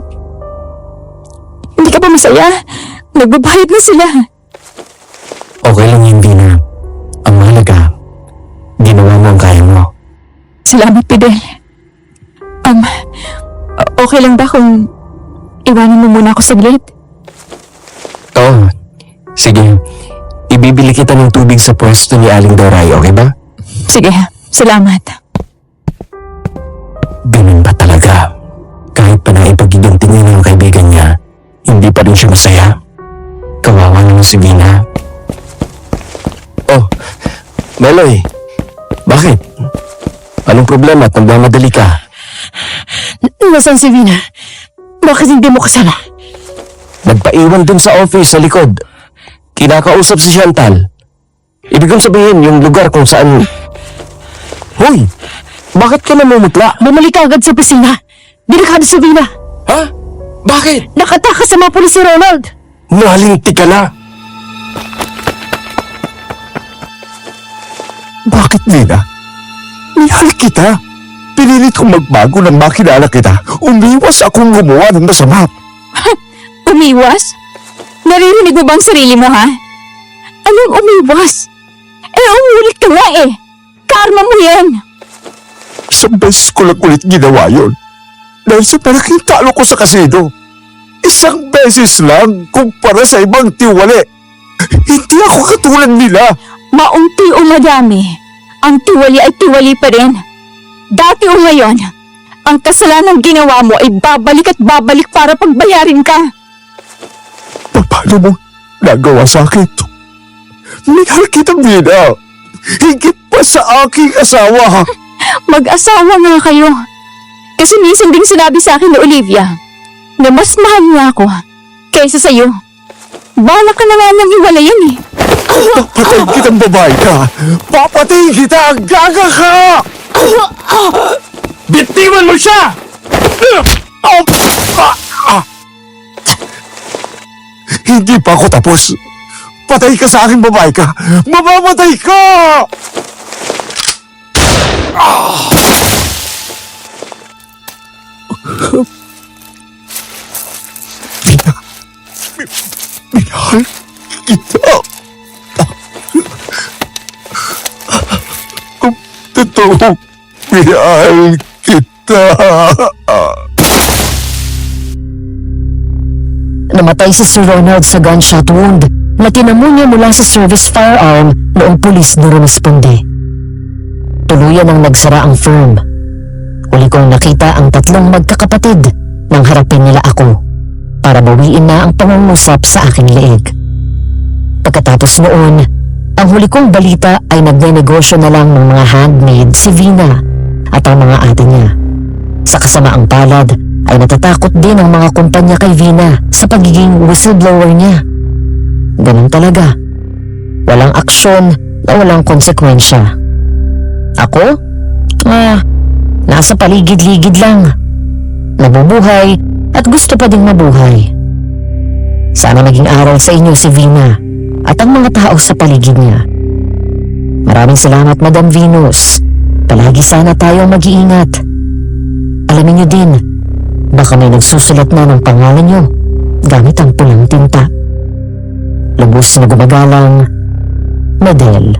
Hindi ka ba masaya? Nagbabayad na sila.
Okay lang yun, Vina. Ang mahalaga, ginawa mo ang kaya mo.
Salamat, Fidel. Okay lang ba kung iwanan mo muna ako saglit?
Oo. Sige. Ibibili kita ng tubig sa pwesto ni Aling Doray, okay ba?
Sige, salamat.
Ganun ba talaga? Kahit pa na ipag-iganti niya ng kaibigan niya, hindi pa rin siya masaya? Kawawa naman si Vina. Oh, Meloy. Bakit? Anong problema at nagmamadali ka?
Nasaan si Vina? Bakit hindi mo kasama?
Nagpaiwan dun sa office sa likod. Kinakausap si Chantal. Ibig kong sabihin yung lugar kung saan... Hoy! Bakit ka namumutla?
Bumalik ka agad sa opisina. Delikado si Vina.
Ha? Bakit?
Nakatakas sa mga pulis si Ronald.
Nalinti ka na!
Bakit, Nina? Mihal kita. Pinilit kong magbago nang makilala kita. Umiwas akong gumawa ng masama.
Umiwas? Naririnig mo ba ang sarili mo, ha? Anong umiwas? Umulit ka nga eh. Karma mo yan.
Isang beses ko lang ulit ginawa yun. Dahil sa malaking talo ko sa kasino. Isang beses lang kumpara sa ibang tiwali. Hindi ako katulad nila.
Maunti o madami, ang tiwali ay tiwali pa rin. Dati o ngayon, ang kasalanang ginawa mo ay babalik at babalik para pagbayarin ka.
Paano mo nagawa sa akin ito? Mihal kita, Nina. Higit pa sa aking asawa.
Mag-asawa nga kayo. Kasi minsan ding sinabi sa akin ni Olivia na mas mahal niya ako kaysa sa'yo. Bala ka na nga nang iwalayan eh.
Papatayin kitang babae ka. Papatayin kita. Gaga ka.
Bitiwan mo siya!
Hindi pa ako tapos. Patay ka sa akin, babae ka. Mamamatay ka! Minahal kita. Kung totoo, minahal kita.
Namatay si Sir Ronald sa gunshot wound na tinamo niya mula sa service firearm noong pulis na rumisponde. Tuluyan ang nagsara ang firm. Huli kong nakita ang tatlong magkakapatid nang harapin nila ako para bawiin na ang pangungusap sa aking leeg. Pagkatapos noon, ang huli kong balita ay nagnenegosyo na lang ng mga handmaid si Vina at ang mga ate niya. Sa kasamaang palad ay natatakot din ang mga kumpanya kay Vina sa pagiging whistleblower niya. Ganun talaga. Walang aksyon na walang konsekwensya. Ako? Nasa paligid-ligid lang. Nabubuhay at gusto pa ding mabuhay. Sana maging aral sa inyo si Vina at ang mga tao sa paligid niya. Maraming salamat, Madam Venus. Palagi sana tayong mag-iingat. Alamin niyo din, baka may nagsusulat na ng pangalan niyo gamit ang pulang tinta. Lubos na gumagalang, Medel.